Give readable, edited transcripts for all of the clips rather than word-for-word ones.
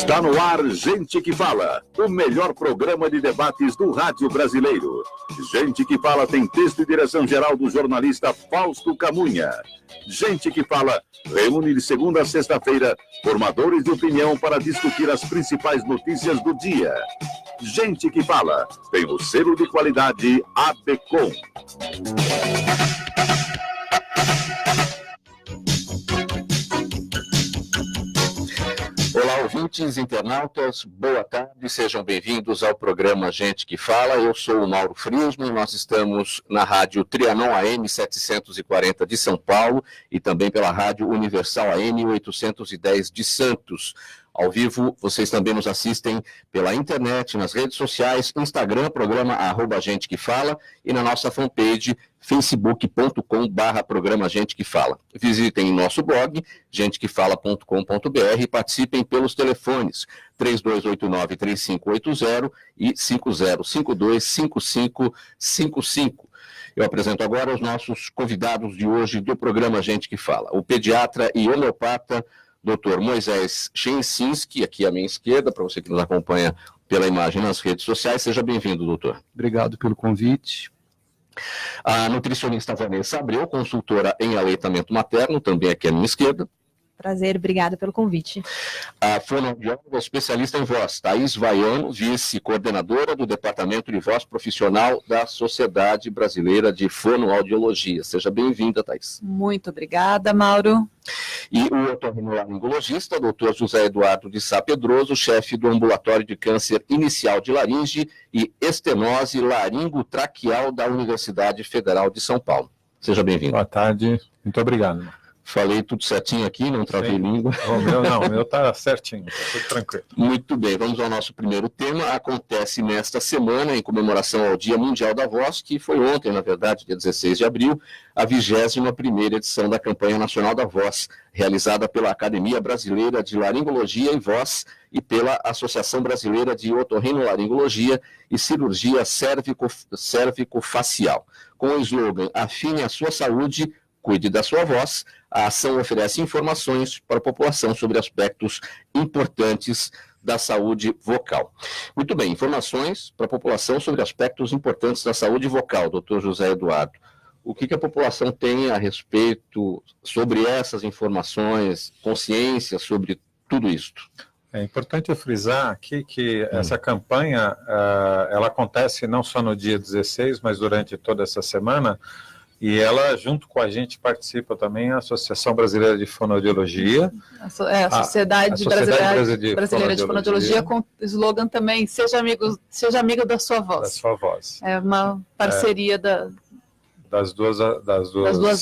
Está no ar Gente que Fala, o melhor programa de debates do rádio brasileiro. Gente que Fala tem texto e direção geral do jornalista Fausto Camunha. Gente que Fala reúne de segunda a sexta-feira formadores de opinião para discutir as principais notícias do dia. Gente que Fala tem o selo de qualidade ABCOM. Olá, ouvintes, internautas, boa tarde, sejam bem-vindos ao programa Gente que Fala. Eu sou o Mauro Friesman, nós estamos na rádio Trianon AM 740 de São Paulo e também pela rádio Universal AM 810 de Santos. Ao vivo, vocês também nos assistem pela internet, nas redes sociais, Instagram, programa @Gente que Fala, e na nossa fanpage, facebook.com/programa Gente que Fala. Visitem nosso blog, gentequefala.com.br, e participem pelos telefones 3289-3580 e 5052-5555. Eu apresento agora os nossos convidados de hoje do programa Gente que Fala. O pediatra e homeopata Dr. Moisés Shensinski, aqui à minha esquerda, para você que nos acompanha pela imagem nas redes sociais. Seja bem-vindo, doutor. Obrigado pelo convite. A nutricionista Vanessa Abreu, consultora em aleitamento materno, também aqui à minha esquerda. Prazer, obrigada pelo convite. A fonoaudióloga especialista em voz, Thaís Vaiano, vice-coordenadora do Departamento de Voz Profissional da Sociedade Brasileira de Fonoaudiologia. Seja bem-vinda, Thaís. Muito obrigada, Mauro. E o otorrinolaringologista, Dr. José Eduardo de Sá Pedroso, chefe do Ambulatório de Câncer Inicial de Laringe e Estenose Laringotraqueal da Universidade Federal de São Paulo. Seja bem-vindo. Boa tarde, muito obrigado. Falei tudo certinho aqui, não travei língua. O meu tá certinho, tá tudo tranquilo. Muito bem, vamos ao nosso primeiro tema. Acontece nesta semana, em comemoração ao Dia Mundial da Voz, que foi ontem, na verdade, dia 16 de abril, a 21ª edição da Campanha Nacional da Voz, realizada pela Academia Brasileira de Laringologia e Voz e pela Associação Brasileira de Otorrinolaringologia e Cirurgia Cérvico-Facial. Com o slogan "Afine a sua saúde, cuide da sua voz", a ação oferece informações para a população sobre aspectos importantes da saúde vocal. Muito bem, informações para a população sobre aspectos importantes da saúde vocal, doutor José Eduardo. O que a população tem a respeito sobre essas informações, consciência sobre tudo isto? É importante frisar aqui que essa campanha, ela acontece não só no dia 16, mas durante toda essa semana. E ela, junto com a gente, participa também a Associação Brasileira de Fonoaudiologia. A Sociedade Brasileira de Fonoaudiologia, com o slogan também, seja amigo da sua voz. Da sua voz. É uma parceria das duas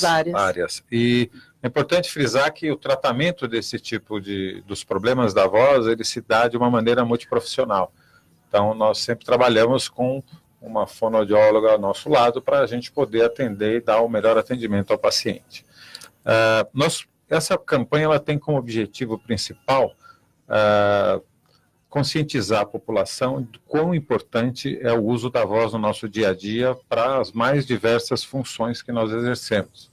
áreas. E é importante frisar que o tratamento desse tipo dos problemas da voz, ele se dá de uma maneira multiprofissional. Então, nós sempre trabalhamos com uma fonoaudióloga ao nosso lado para a gente poder atender e dar o melhor atendimento ao paciente. Essa campanha ela tem como objetivo principal conscientizar a população de quão importante é o uso da voz no nosso dia a dia para as mais diversas funções que nós exercemos.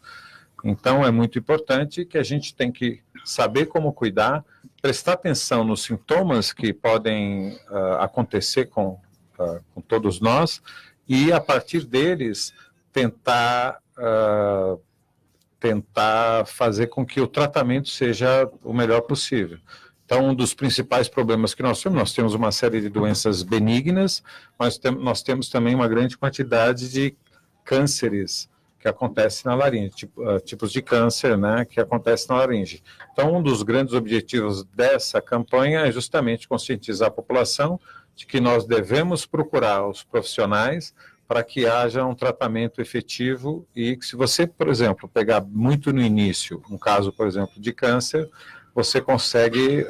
Então, é muito importante que a gente tem que saber como cuidar, prestar atenção nos sintomas que podem acontecer com todos nós, e a partir deles tentar fazer com que o tratamento seja o melhor possível. Então, um dos principais problemas que nós temos uma série de doenças benignas, mas nós temos também uma grande quantidade de cânceres que acontecem na laringe, tipos de câncer, né, que acontecem na laringe. Então, um dos grandes objetivos dessa campanha é justamente conscientizar a população de que nós devemos procurar os profissionais para que haja um tratamento efetivo, e que se você, por exemplo, pegar muito no início, um caso, por exemplo, de câncer, você consegue,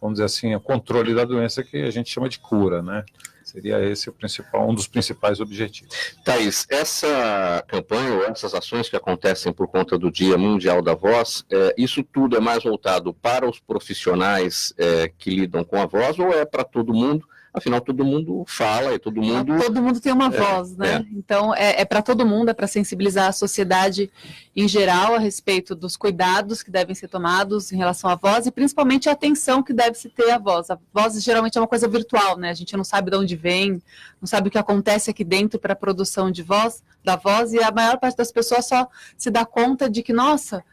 vamos dizer assim, o controle da doença, que a gente chama de cura, né? Seria esse um dos principais objetivos. Thaís, essa campanha ou essas ações que acontecem por conta do Dia Mundial da Voz, isso tudo é mais voltado para os profissionais que lidam com a voz, ou é para todo mundo? afinal todo mundo fala e todo mundo... Todo mundo tem uma voz, né? Então, é para todo mundo, é para sensibilizar a sociedade em geral a respeito dos cuidados que devem ser tomados em relação à voz e principalmente a atenção que deve se ter à voz. A voz geralmente é uma coisa virtual, né? A gente não sabe de onde vem, não sabe o que acontece aqui dentro para a produção de voz, da voz, e a maior parte das pessoas só se dá conta de que, nossa,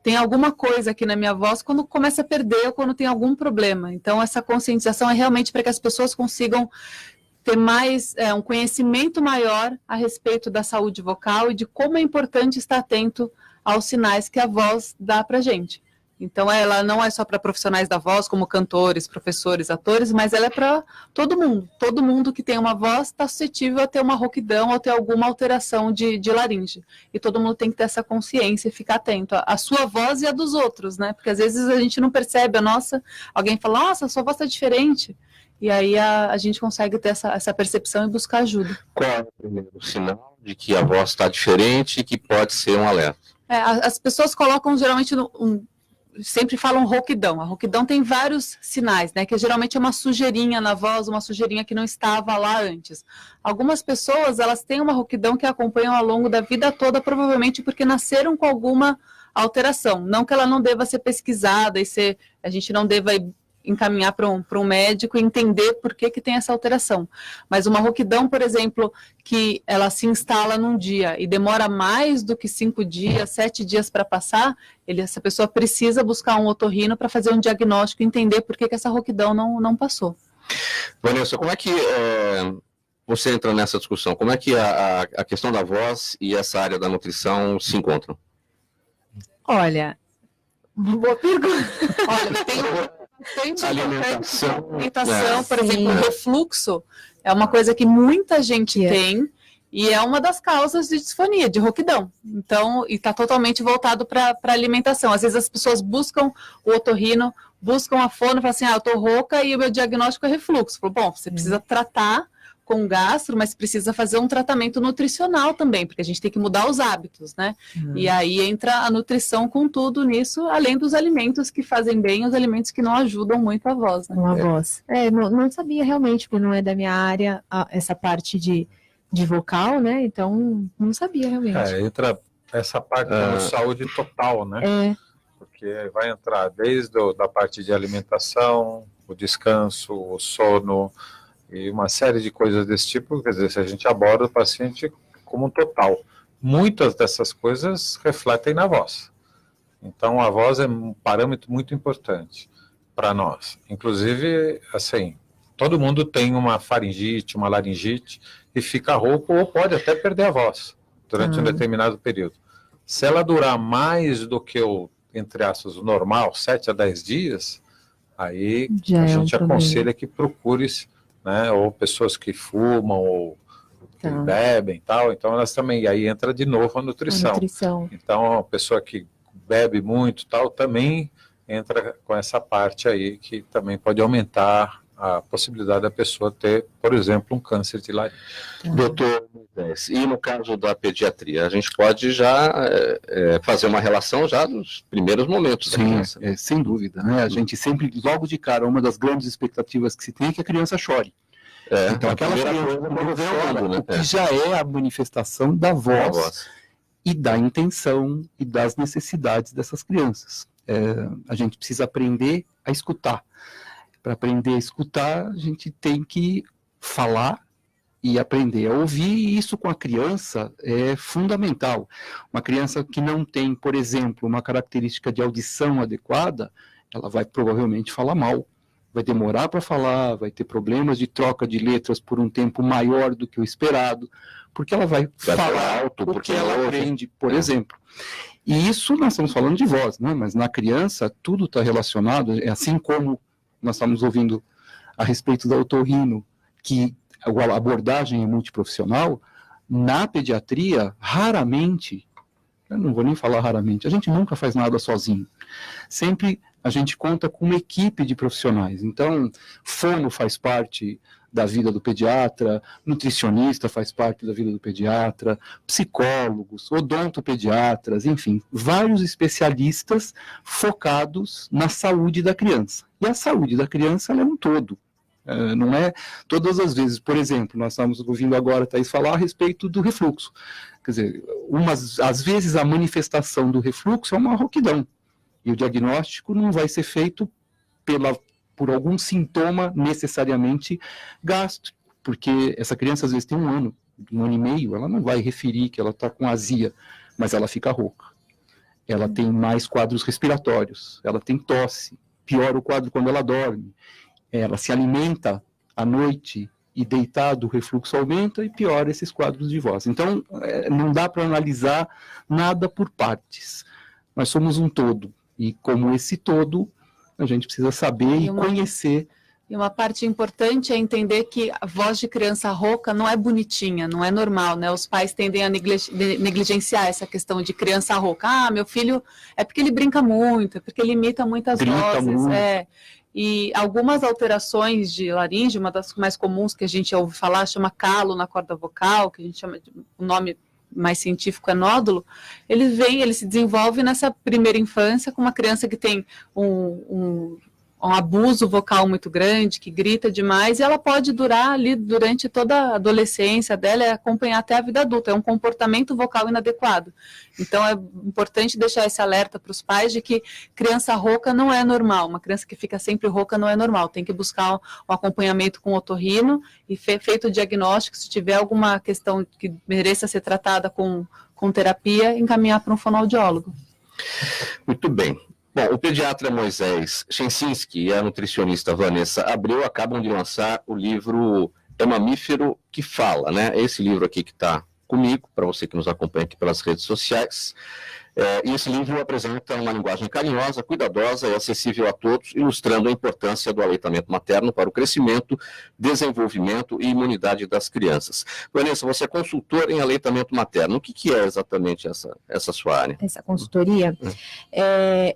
tem alguma coisa aqui na minha voz quando começa a perder ou quando tem algum problema. Então, essa conscientização é realmente para que as pessoas consigam ter mais, um conhecimento maior a respeito da saúde vocal e de como é importante estar atento aos sinais que a voz dá para a gente. Então, ela não é só para profissionais da voz, como cantores, professores, atores, mas ela é para todo mundo. Todo mundo que tem uma voz está suscetível a ter uma rouquidão ou ter alguma alteração de laringe. E todo mundo tem que ter essa consciência e ficar atento à sua voz e à dos outros, né? Porque às vezes a gente não percebe a nossa... Alguém fala, nossa, a sua voz está diferente. E aí a gente consegue ter essa percepção e buscar ajuda. Qual é o primeiro sinal de que a voz está diferente e que pode ser um alerta? As pessoas colocam geralmente sempre falam rouquidão. A rouquidão tem vários sinais, né? Que geralmente é uma sujeirinha na voz, uma sujeirinha que não estava lá antes. Algumas pessoas, elas têm uma rouquidão que acompanham ao longo da vida toda, provavelmente porque nasceram com alguma alteração. Não que ela não deva ser pesquisada e a gente não deva encaminhar para um médico e entender por que tem essa alteração. Mas uma rouquidão, por exemplo, que ela se instala num dia e demora mais do que 5 dias, 7 dias para passar, essa pessoa precisa buscar um otorrino para fazer um diagnóstico e entender por que essa rouquidão não passou. Vanessa, como é que você entra nessa discussão? Como é que a questão da voz e essa área da nutrição se encontram? Olha, boa pergunta. Olha, alimentação, por exemplo, o refluxo é uma coisa que muita gente tem e é uma das causas de disfonia, de rouquidão. Então, e está totalmente voltado para a alimentação. Às vezes as pessoas buscam o otorrino, buscam a fono e falam assim, eu tô rouca e o meu diagnóstico é refluxo. Falo, bom, você precisa tratar com gastro, mas precisa fazer um tratamento nutricional também, porque a gente tem que mudar os hábitos, né? E aí entra a nutrição com tudo nisso, além dos alimentos que fazem bem, os alimentos que não ajudam muito a voz, né? A voz. Não sabia realmente, porque não é da minha área essa parte de vocal, né? Então, não sabia realmente. Entra essa parte da saúde total, né? Porque vai entrar desde da parte de alimentação, o descanso, o sono, e uma série de coisas desse tipo, quer dizer, se a gente aborda o paciente como um total. Muitas dessas coisas refletem na voz. Então, a voz é um parâmetro muito importante para nós. Inclusive, assim, todo mundo tem uma faringite, uma laringite, e fica rouco ou pode até perder a voz durante um determinado período. Se ela durar mais do que entre aspas, o normal, 7 a 10 dias, aí a gente aconselha que procure-se, né, ou pessoas que fumam ou que bebem e tal, então elas também, e aí entra de novo a nutrição. Então a pessoa que bebe muito tal, também entra com essa parte aí que também pode aumentar a possibilidade da pessoa ter, por exemplo, um câncer de laringe. Doutor, e no caso da pediatria, a gente pode já fazer uma relação já nos primeiros momentos da criança? Sem dúvida, né? A gente sempre, logo de cara, uma das grandes expectativas que se tem é que a criança chore. Então, aquela criança, né? Que já é a manifestação da voz e da intenção e das necessidades dessas crianças. A gente precisa aprender a escutar. Para aprender a escutar, a gente tem que falar e aprender a ouvir, e isso com a criança é fundamental. Uma criança que não tem, por exemplo, uma característica de audição adequada, ela vai provavelmente falar mal, vai demorar para falar, vai ter problemas de troca de letras por um tempo maior do que o esperado, porque ela vai falar alto, porque ela aprende, por exemplo. E isso nós estamos falando de voz, né? Mas na criança tudo está relacionado, assim como nós estamos ouvindo a respeito da otorrino, que a abordagem é multiprofissional, na pediatria, raramente, eu não vou nem falar raramente, a gente nunca faz nada sozinho. Sempre a gente conta com uma equipe de profissionais. Então, fono faz parte da vida do pediatra, nutricionista faz parte da vida do pediatra, psicólogos, odontopediatras, enfim, vários especialistas focados na saúde da criança. E a saúde da criança ela é um todo. Não é todas as vezes. Por exemplo, nós estamos ouvindo agora a Thaís falar a respeito do refluxo. Quer dizer, às vezes a manifestação do refluxo é uma rouquidão, e o diagnóstico não vai ser feito por algum sintoma necessariamente gástrico, porque essa criança às vezes tem 1 ano e meio, ela não vai referir que ela está com azia, mas ela fica rouca. Ela tem mais quadros respiratórios, ela tem tosse, piora o quadro quando ela dorme, ela se alimenta à noite e deitado o refluxo aumenta e piora esses quadros de voz. Então, não dá para analisar nada por partes. Nós somos um todo, e como esse todo, a gente precisa saber e conhecer. E uma parte importante é entender que a voz de criança rouca não é bonitinha, não é normal, né? Os pais tendem a negligenciar essa questão de criança rouca. Ah, meu filho é porque ele brinca muito, é porque ele imita muitas vozes. E algumas alterações de laringe, uma das mais comuns que a gente ouve falar, chama calo na corda vocal, que a gente chama o nome mais científico é nódulo. Ele se desenvolve nessa primeira infância com uma criança que tem um abuso vocal muito grande, que grita demais, e ela pode durar ali durante toda a adolescência dela e acompanhar até a vida adulta. É um comportamento vocal inadequado. Então, é importante deixar esse alerta para os pais de que criança rouca não é normal. Uma criança que fica sempre rouca não é normal. Tem que buscar um acompanhamento com otorrino e feito o diagnóstico. Se tiver alguma questão que mereça ser tratada com terapia, encaminhar para um fonoaudiólogo. Muito bem. Bom, o pediatra Moisés Chensinski e a nutricionista Vanessa Abreu acabam de lançar o livro É Mamífero que Fala, né? Esse livro aqui que está comigo, para você que nos acompanha aqui pelas redes sociais. E esse livro apresenta uma linguagem carinhosa, cuidadosa e acessível a todos, ilustrando a importância do aleitamento materno para o crescimento, desenvolvimento e imunidade das crianças. Vanessa, você é consultora em aleitamento materno. O que é exatamente essa sua área? Essa consultoria?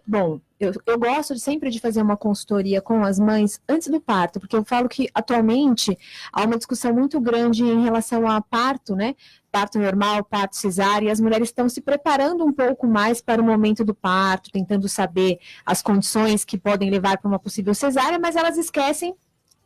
Bom, eu gosto sempre de fazer uma consultoria com as mães antes do parto, porque eu falo que atualmente há uma discussão muito grande em relação a parto, né? Parto normal, parto cesárea, e as mulheres estão se preparando um pouco mais para o momento do parto, tentando saber as condições que podem levar para uma possível cesárea, mas elas esquecem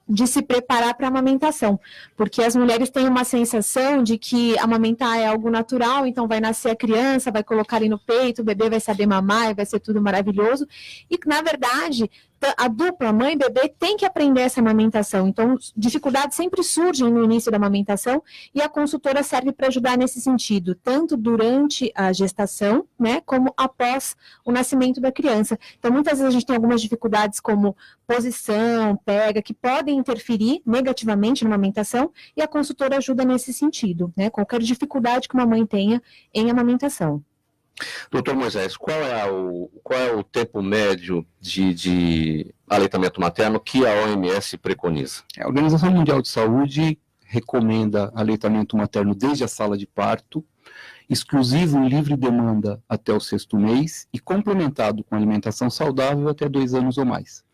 de se preparar para a amamentação, porque as mulheres têm uma sensação de que amamentar é algo natural, então vai nascer a criança, vai colocar ali no peito, o bebê vai saber mamar, vai ser tudo maravilhoso, e na verdade a dupla mãe e bebê tem que aprender essa amamentação, então dificuldades sempre surgem no início da amamentação, e a consultora serve para ajudar nesse sentido, tanto durante a gestação, né, como após o nascimento da criança. Então muitas vezes a gente tem algumas dificuldades como posição, pega, que podem interferir negativamente na amamentação, e a consultora ajuda nesse sentido, né, qualquer dificuldade que uma mãe tenha em amamentação. Doutor Moisés, qual é o tempo médio de aleitamento materno que a OMS preconiza? A Organização Mundial de Saúde recomenda aleitamento materno desde a sala de parto, exclusivo em livre demanda até o 6º mês e complementado com alimentação saudável até 2 anos ou mais.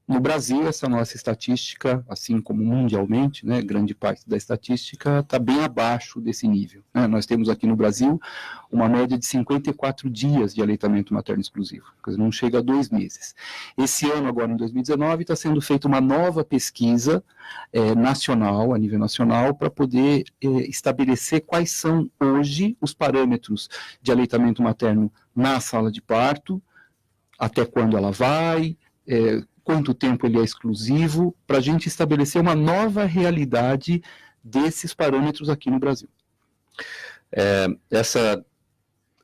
No Brasil, essa nossa estatística, assim como mundialmente, né, grande parte da estatística está bem abaixo desse nível, né? Nós temos aqui no Brasil uma média de 54 dias de aleitamento materno exclusivo, quer dizer, não chega a 2 meses. Esse ano, agora em 2019, está sendo feita uma nova pesquisa nacional, a nível nacional, para poder estabelecer quais são hoje os parâmetros de aleitamento materno na sala de parto, até quando ela vai, quanto tempo ele é exclusivo, para a gente estabelecer uma nova realidade desses parâmetros aqui no Brasil.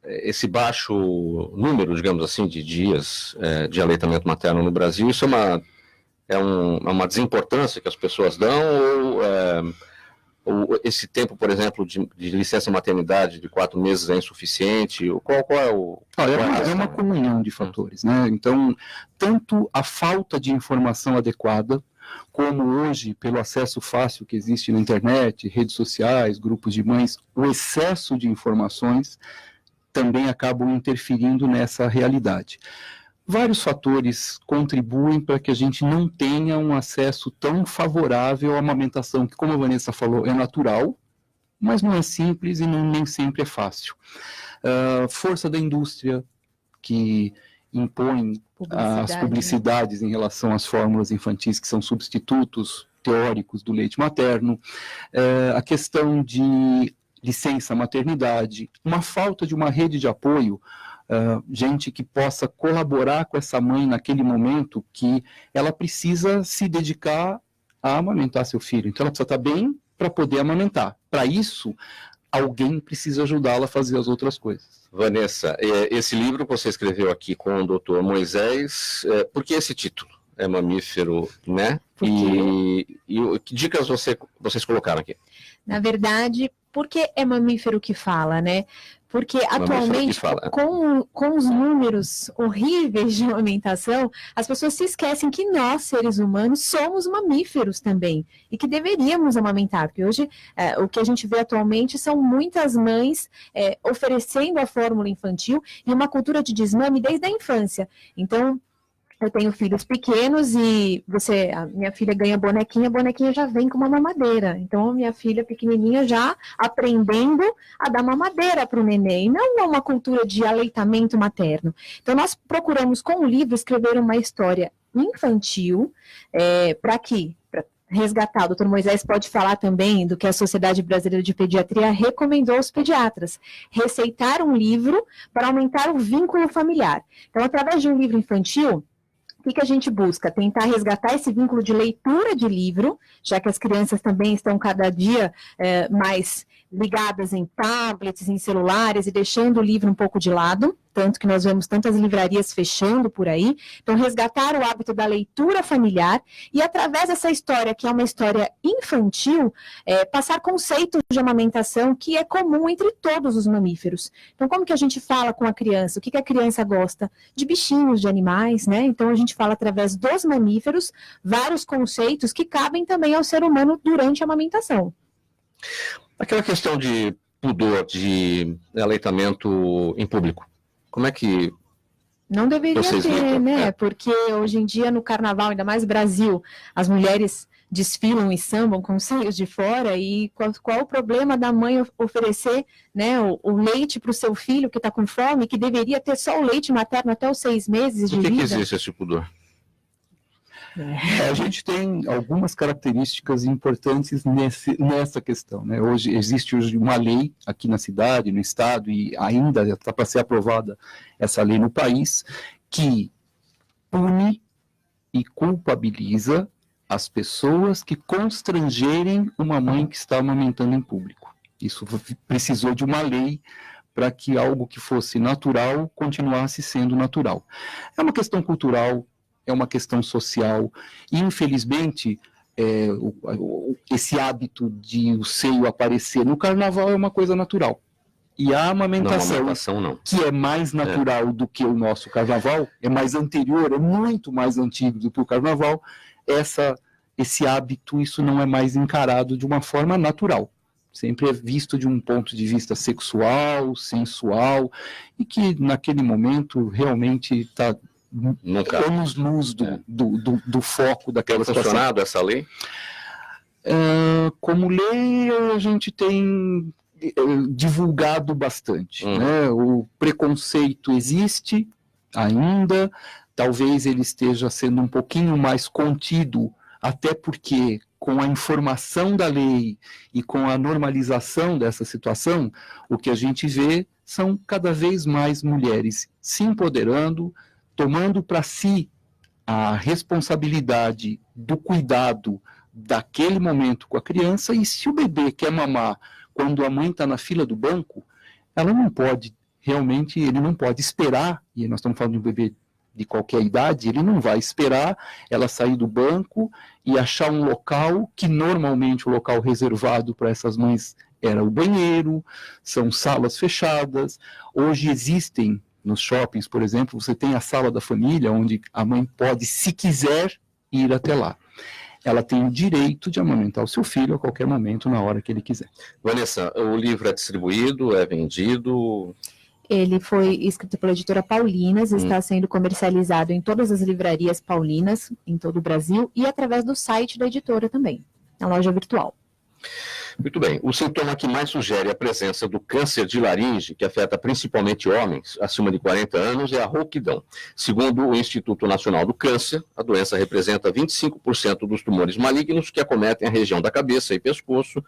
Esse baixo número, digamos assim, de dias de aleitamento materno no Brasil, isso é uma desimportância que as pessoas dão, ou esse tempo, por exemplo, de licença maternidade de 4 meses é insuficiente? Qual é o... É uma comunhão de fatores, né? Então, tanto a falta de informação adequada, como hoje, pelo acesso fácil que existe na internet, redes sociais, grupos de mães, o excesso de informações também acabam interferindo nessa realidade. Vários fatores contribuem para que a gente não tenha um acesso tão favorável à amamentação, que, como a Vanessa falou, é natural, mas não é simples e nem sempre é fácil. Força da indústria, que impõe as publicidades em relação às fórmulas infantis, que são substitutos teóricos do leite materno, a questão de licença maternidade, uma falta de uma rede de apoio, gente que possa colaborar com essa mãe naquele momento que ela precisa se dedicar a amamentar seu filho. Então ela precisa estar bem para poder amamentar. Para isso, alguém precisa ajudá-la a fazer as outras coisas. Vanessa, esse livro que você escreveu aqui com o Dr. Moisés, por que esse título? É mamífero, né? E que dicas vocês colocaram aqui? Na verdade, por que é mamífero que fala, né? Porque atualmente, com os números horríveis de amamentação, as pessoas se esquecem que nós, seres humanos, somos mamíferos também, e que deveríamos amamentar, porque hoje o que a gente vê atualmente são muitas mães oferecendo a fórmula infantil e uma cultura de desmame desde a infância. Então, eu tenho filhos pequenos e a minha filha ganha bonequinha, a bonequinha já vem com uma mamadeira. Então, a minha filha pequenininha já aprendendo a dar mamadeira para o neném. Não é uma cultura de aleitamento materno. Então, nós procuramos, com o livro, escrever uma história infantil para resgatar. O Dr. Moisés pode falar também do que a Sociedade Brasileira de Pediatria recomendou aos pediatras. Receitar um livro para aumentar o vínculo familiar. Então, através de um livro infantil, o que a gente busca? Tentar resgatar esse vínculo de leitura de livro, já que as crianças também estão cada dia mais ligadas em tablets, em celulares e deixando o livro um pouco de lado, tanto que nós vemos tantas livrarias fechando por aí. Então, resgatar o hábito da leitura familiar e, através dessa história, que é uma história infantil, passar conceitos de amamentação que é comum entre todos os mamíferos. Então, como que a gente fala com a criança? O que a criança gosta? De bichinhos, de animais, né? Então, a gente fala através dos mamíferos vários conceitos que cabem também ao ser humano durante a amamentação. Aquela questão de pudor, de aleitamento em público, como é que não deveria vocês ter, lidam? né? Porque hoje em dia, no carnaval, ainda mais Brasil, as mulheres desfilam e sambam com os seios de fora, e qual o problema da mãe oferecer, né, o leite para o seu filho que está com fome, que deveria ter só o leite materno até os 6 meses de vida? Por que existe esse pudor? A gente tem algumas características importantes nessa questão, né? Existe hoje uma lei aqui na cidade, no estado, e ainda está para ser aprovada essa lei no país, que pune e culpabiliza as pessoas que constrangerem uma mãe que está amamentando em público. Isso precisou de uma lei para que algo que fosse natural continuasse sendo natural. É uma questão cultural, é uma questão social, e infelizmente esse hábito de o seio aparecer no carnaval é uma coisa natural. E a amamentação, não. Que é mais natural do que o nosso carnaval, é mais anterior, é muito mais antigo do que o carnaval, esse hábito, isso não é mais encarado de uma forma natural. Sempre é visto de um ponto de vista sexual, sensual, e que naquele momento realmente está anos-luz do foco daquela situação. Tem funcionado essa lei? Como lei, a gente tem divulgado bastante. Né? O preconceito existe ainda, talvez ele esteja sendo um pouquinho mais contido, até porque com a informação da lei e com a normalização dessa situação, o que a gente vê são cada vez mais mulheres se empoderando, tomando para si a responsabilidade do cuidado daquele momento com a criança, e se o bebê quer mamar quando a mãe está na fila do banco, ela não pode, realmente, ele não pode esperar, e nós estamos falando de um bebê de qualquer idade, ele não vai esperar ela sair do banco e achar um local, que normalmente o local reservado para essas mães era o banheiro, são salas fechadas. Hoje existem, nos shoppings, por exemplo, você tem a sala da família, onde a mãe pode, se quiser, ir até lá. Ela tem o direito de amamentar o seu filho a qualquer momento, na hora que ele quiser. Vanessa, o livro é distribuído, é vendido? Ele foi escrito pela editora Paulinas, está sendo comercializado em todas as livrarias paulinas, em todo o Brasil, e através do site da editora também, na loja virtual. Muito bem. O sintoma que mais sugere a presença do câncer de laringe, que afeta principalmente homens acima de 40 anos, é a rouquidão. Segundo o Instituto Nacional do Câncer, a doença representa 25% dos tumores malignos que acometem a região da cabeça e pescoço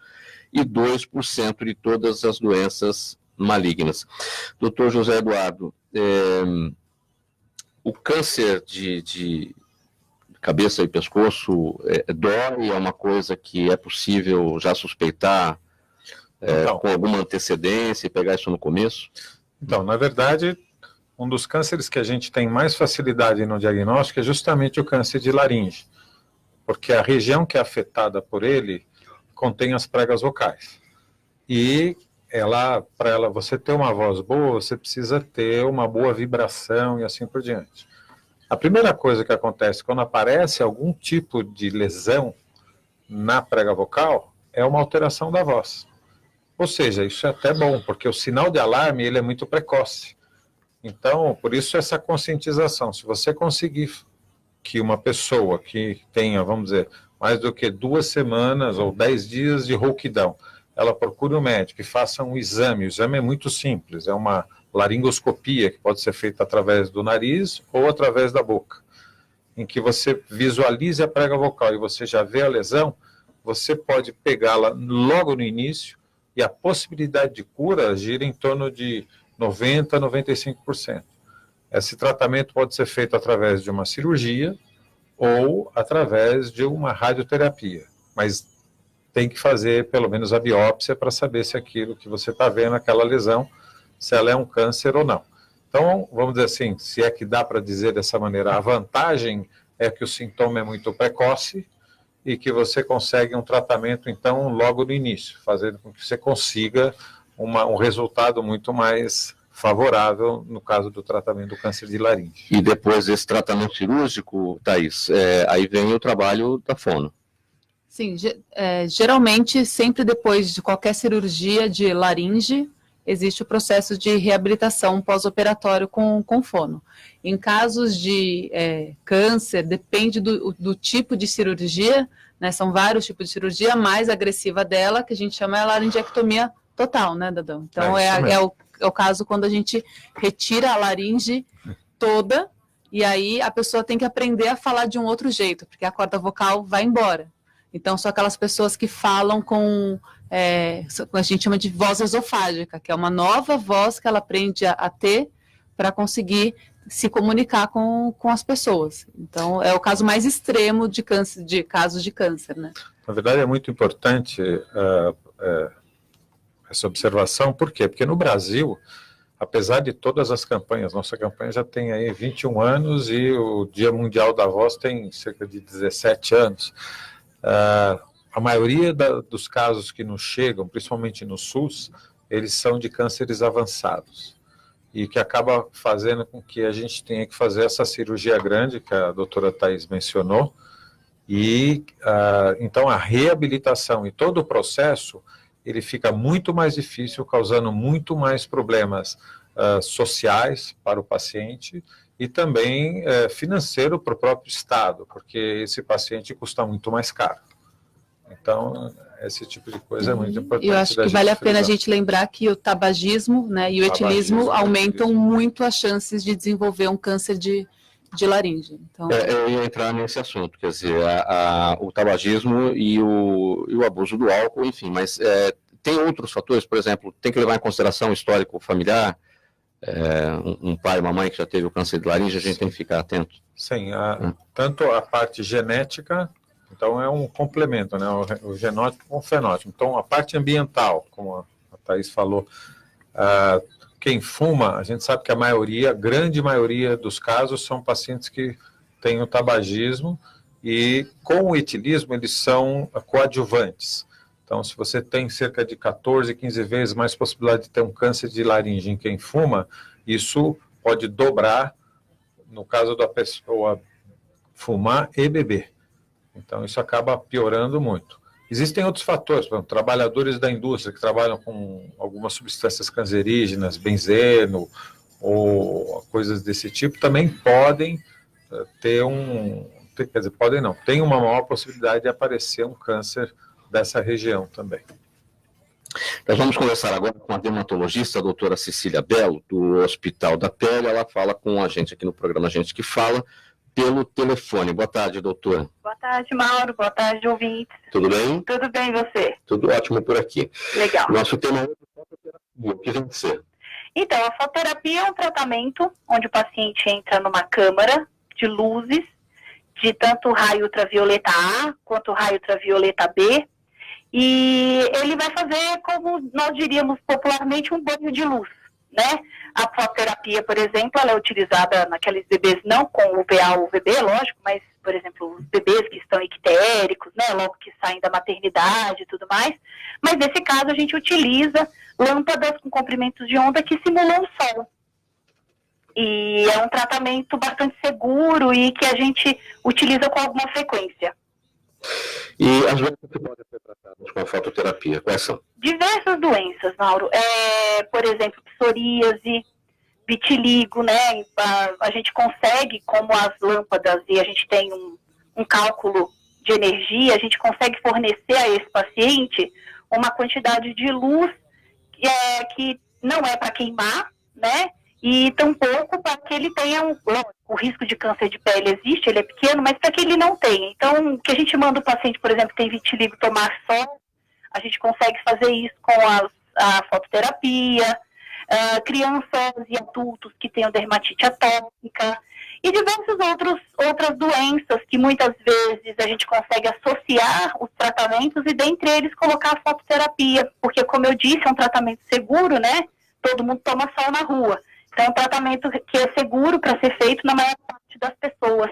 e 2% de todas as doenças malignas. Doutor José Eduardo, o câncer de cabeça e pescoço dói, é uma coisa que é possível já suspeitar com alguma antecedência e pegar isso no começo? Então, na verdade, um dos cânceres que a gente tem mais facilidade no diagnóstico é justamente o câncer de laringe, porque a região que é afetada por ele contém as pregas vocais. E para você ter uma voz boa, você precisa ter uma boa vibração e assim por diante. A primeira coisa que acontece quando aparece algum tipo de lesão na prega vocal é uma alteração da voz. Ou seja, isso é até bom, porque o sinal de alarme ele é muito precoce. Então, por isso essa conscientização. Se você conseguir que uma pessoa que tenha, vamos dizer, mais do que 2 semanas ou 10 dias de rouquidão, ela procure um médico e faça um exame. O exame é muito simples, é uma laringoscopia, que pode ser feita através do nariz ou através da boca, em que você visualize a prega vocal e você já vê a lesão, você pode pegá-la logo no início e a possibilidade de cura gira em torno de 90% a 95%. Esse tratamento pode ser feito através de uma cirurgia ou através de uma radioterapia, mas tem que fazer pelo menos a biópsia para saber se aquilo que você está vendo, aquela lesão, se ela é um câncer ou não. Então, vamos dizer assim, se é que dá para dizer dessa maneira, a vantagem é que o sintoma é muito precoce e que você consegue um tratamento, então, logo no início, fazendo com que você consiga um resultado muito mais favorável no caso do tratamento do câncer de laringe. E depois desse tratamento cirúrgico, Thaís, aí vem o trabalho da fono. Sim, geralmente, sempre depois de qualquer cirurgia de laringe, existe o processo de reabilitação pós-operatório com fono. Em casos de câncer, depende do tipo de cirurgia, né, são vários tipos de cirurgia, a mais agressiva dela, que a gente chama a laringectomia total, né, Dadão? Então, é o caso quando a gente retira a laringe toda, e aí a pessoa tem que aprender a falar de um outro jeito, porque a corda vocal vai embora. Então, são aquelas pessoas que falam com, a gente chama de voz esofágica, que é uma nova voz que ela aprende a ter para conseguir se comunicar com as pessoas. Então, é o caso mais extremo de casos de câncer, né? Na verdade, é muito importante essa observação. Por quê? Porque no Brasil, apesar de todas as campanhas, nossa campanha já tem aí 21 anos e o Dia Mundial da Voz tem cerca de 17 anos. A maioria dos casos que nos chegam, principalmente no SUS, eles são de cânceres avançados. E que acaba fazendo com que a gente tenha que fazer essa cirurgia grande, que a doutora Thaís mencionou, e então a reabilitação e todo o processo, ele fica muito mais difícil, causando muito mais problemas sociais para o paciente e também financeiro para o próprio Estado, porque esse paciente custa muito mais caro. Então, esse tipo de coisa é muito importante. Eu acho que vale a pena a gente lembrar que o tabagismo, né, e o etilismo aumentam muito as chances de desenvolver um câncer de laringe. Então... eu ia entrar nesse assunto, quer dizer, o tabagismo e o abuso do álcool, enfim, mas tem outros fatores, por exemplo, tem que levar em consideração o histórico familiar, um pai e uma mãe que já teve o câncer de laringe, a gente tem que ficar atento. Sim, tanto a parte genética, então é um complemento, né, o genótipo com o fenótipo. Então a parte ambiental, como a Thaís falou, quem fuma, a gente sabe que a grande maioria dos casos são pacientes que têm o tabagismo e com o etilismo eles são coadjuvantes. Então, se você tem cerca de 14, 15 vezes mais possibilidade de ter um câncer de laringe em quem fuma, isso pode dobrar no caso da pessoa fumar e beber. Então, isso acaba piorando muito. Existem outros fatores, por exemplo, trabalhadores da indústria que trabalham com algumas substâncias cancerígenas, benzeno ou coisas desse tipo, também podem ter tem uma maior possibilidade de aparecer um câncer dessa região também. Nós vamos conversar agora com a dermatologista, a doutora Cecília Belo, do Hospital da Pele. Ela fala com a gente aqui no programa Gente que Fala, pelo telefone. Boa tarde, doutora. Boa tarde, Mauro. Boa tarde, ouvintes. Tudo bem? Tudo bem, e você? Tudo ótimo por aqui. Legal. Nosso tema é fototerapia. O que vem ser? Então, a fototerapia é um tratamento onde o paciente entra numa câmara de luzes, de tanto raio ultravioleta A quanto raio ultravioleta B, e ele vai fazer, como nós diríamos popularmente, um banho de luz, né? A fototerapia, por exemplo, ela é utilizada naqueles bebês não com UVA ou UVB, lógico, mas, por exemplo, os bebês que estão ictéricos, né, logo que saem da maternidade e tudo mais. Mas nesse caso a gente utiliza lâmpadas com comprimentos de onda que simulam o sol. E é um tratamento bastante seguro e que a gente utiliza com alguma frequência. E as doenças que podem ser tratadas com a fototerapia, quais são? Diversas doenças, Mauro. Por exemplo, psoríase, vitiligo, né? A gente consegue, como as lâmpadas, e a gente tem um cálculo de energia, a gente consegue fornecer a esse paciente uma quantidade de luz que não é para queimar, né? E tampouco para que ele tenha o risco de câncer de pele existe, ele é pequeno, mas para que ele não tenha. Então, o que a gente manda o paciente, por exemplo, que tem vitiligo, tomar sol, a gente consegue fazer isso com a fototerapia, crianças e adultos que tenham dermatite atópica, e diversas outras doenças que muitas vezes a gente consegue associar os tratamentos e dentre eles colocar a fototerapia, porque como eu disse, é um tratamento seguro, né? Todo mundo toma sol na rua. Então é um tratamento que é seguro para ser feito na maior parte das pessoas.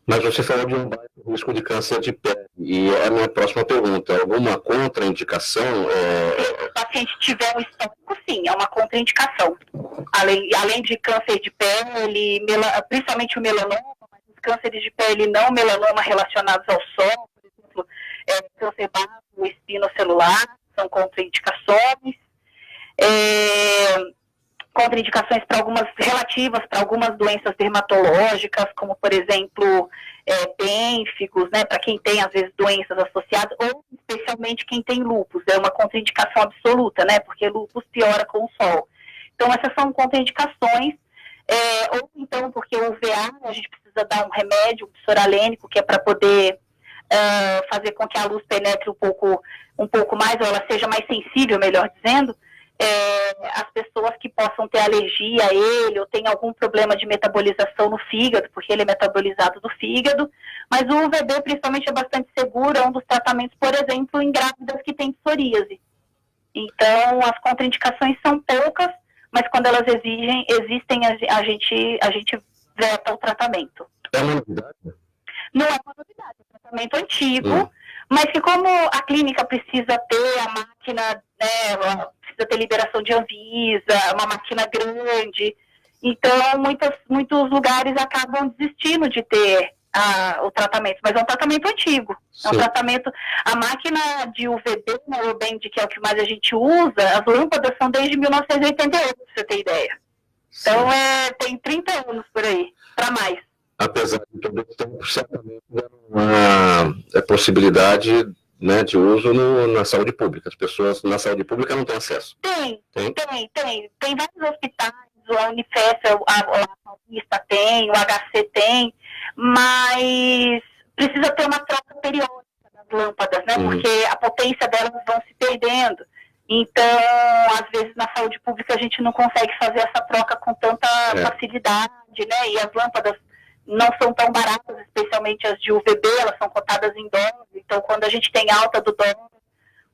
Mas você falou de um baixo risco de câncer de pele, e é a minha próxima pergunta, alguma contraindicação? Se o paciente tiver um histórico, sim, é uma contraindicação. Além de câncer de pele, principalmente o melanoma, mas os cânceres de pele não melanoma relacionados ao sol, por exemplo, câncer básico, espinocelular, são contraindicações. Contraindicações relativas para algumas doenças dermatológicas, como, por exemplo, pênfigos, né, para quem tem, às vezes, doenças associadas, ou especialmente quem tem lúpus, é uma contraindicação absoluta, né, porque lúpus piora com o sol. Então, essas são contraindicações, ou então, porque o UVA, a gente precisa dar um remédio, um psoralênico, que é para poder fazer com que a luz penetre um pouco mais, ou ela seja mais sensível, melhor dizendo, as pessoas que possam ter alergia a ele ou tem algum problema de metabolização no fígado, porque ele é metabolizado do fígado, mas o UVB principalmente é bastante seguro, é um dos tratamentos, por exemplo, em grávidas que têm psoríase. Então, as contraindicações são poucas, mas quando elas existem, a gente veta o tratamento. É uma novidade? Não é uma novidade, é um tratamento antigo, mas que como a clínica precisa ter a máquina, né, precisa ter liberação de Anvisa, uma máquina grande, então muitos lugares acabam desistindo de ter o tratamento, mas é um tratamento antigo. Sim. É um tratamento, a máquina de UVB, o Band, que é o que mais a gente usa, as lâmpadas são desde 1988, pra você ter ideia. Sim. Então tem 30 anos por aí, para mais. Apesar de todo esse tempo, certamente uma possibilidade, né, de uso na saúde pública. As pessoas na saúde pública não têm acesso. Tem vários hospitais, a Unifesp, a Paulista tem, o HC tem, mas precisa ter uma troca periódica das lâmpadas, né, porque a potência delas vão se perdendo. Então, às vezes na saúde pública a gente não consegue fazer essa troca com tanta facilidade, né, e as lâmpadas não são tão baratas, especialmente as de UVB, elas são cotadas em dólar, então quando a gente tem alta do dólar,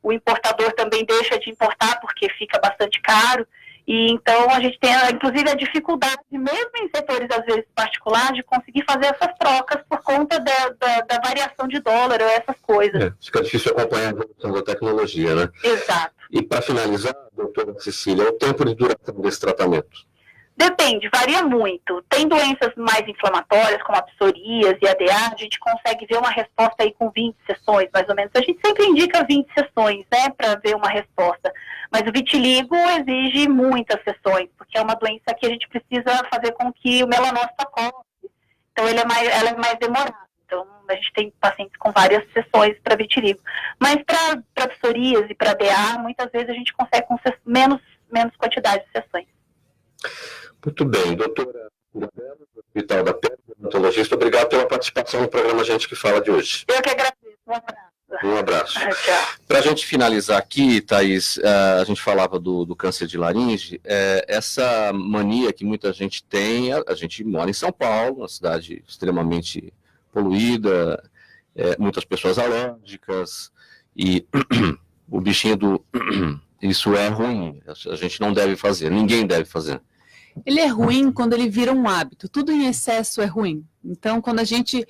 o importador também deixa de importar, porque fica bastante caro, e então a gente tem, inclusive, a dificuldade, mesmo em setores, às vezes, particulares, de conseguir fazer essas trocas por conta da variação de dólar ou essas coisas. Fica difícil acompanhar a evolução da tecnologia, né? Exato. E para finalizar, doutora Cecília, o tempo de duração desse tratamento? Depende, varia muito. Tem doenças mais inflamatórias, como a psoríase e a ADA, a gente consegue ver uma resposta aí com 20 sessões, mais ou menos. A gente sempre indica 20 sessões, né, para ver uma resposta. Mas o vitiligo exige muitas sessões, porque é uma doença que a gente precisa fazer com que o melanócito acorde. Então, ela é mais demorada. Então, a gente tem pacientes com várias sessões para vitiligo. Mas para psoríase e para DA, muitas vezes a gente consegue com menos quantidade de sessões. Muito bem, doutora Mirabella, do Hospital da Pele, dermatologista, obrigado pela participação no programa Gente que Fala de hoje. Eu que agradeço, um abraço. Um abraço. Tchau. Para a gente finalizar aqui, Thaís, a gente falava do câncer de laringe, essa mania que muita gente tem, a gente mora em São Paulo, uma cidade extremamente poluída, muitas pessoas alérgicas, e o bichinho isso é ruim, a gente não deve fazer, ninguém deve fazer. Ele é ruim quando ele vira um hábito, tudo em excesso é ruim. Então, quando a gente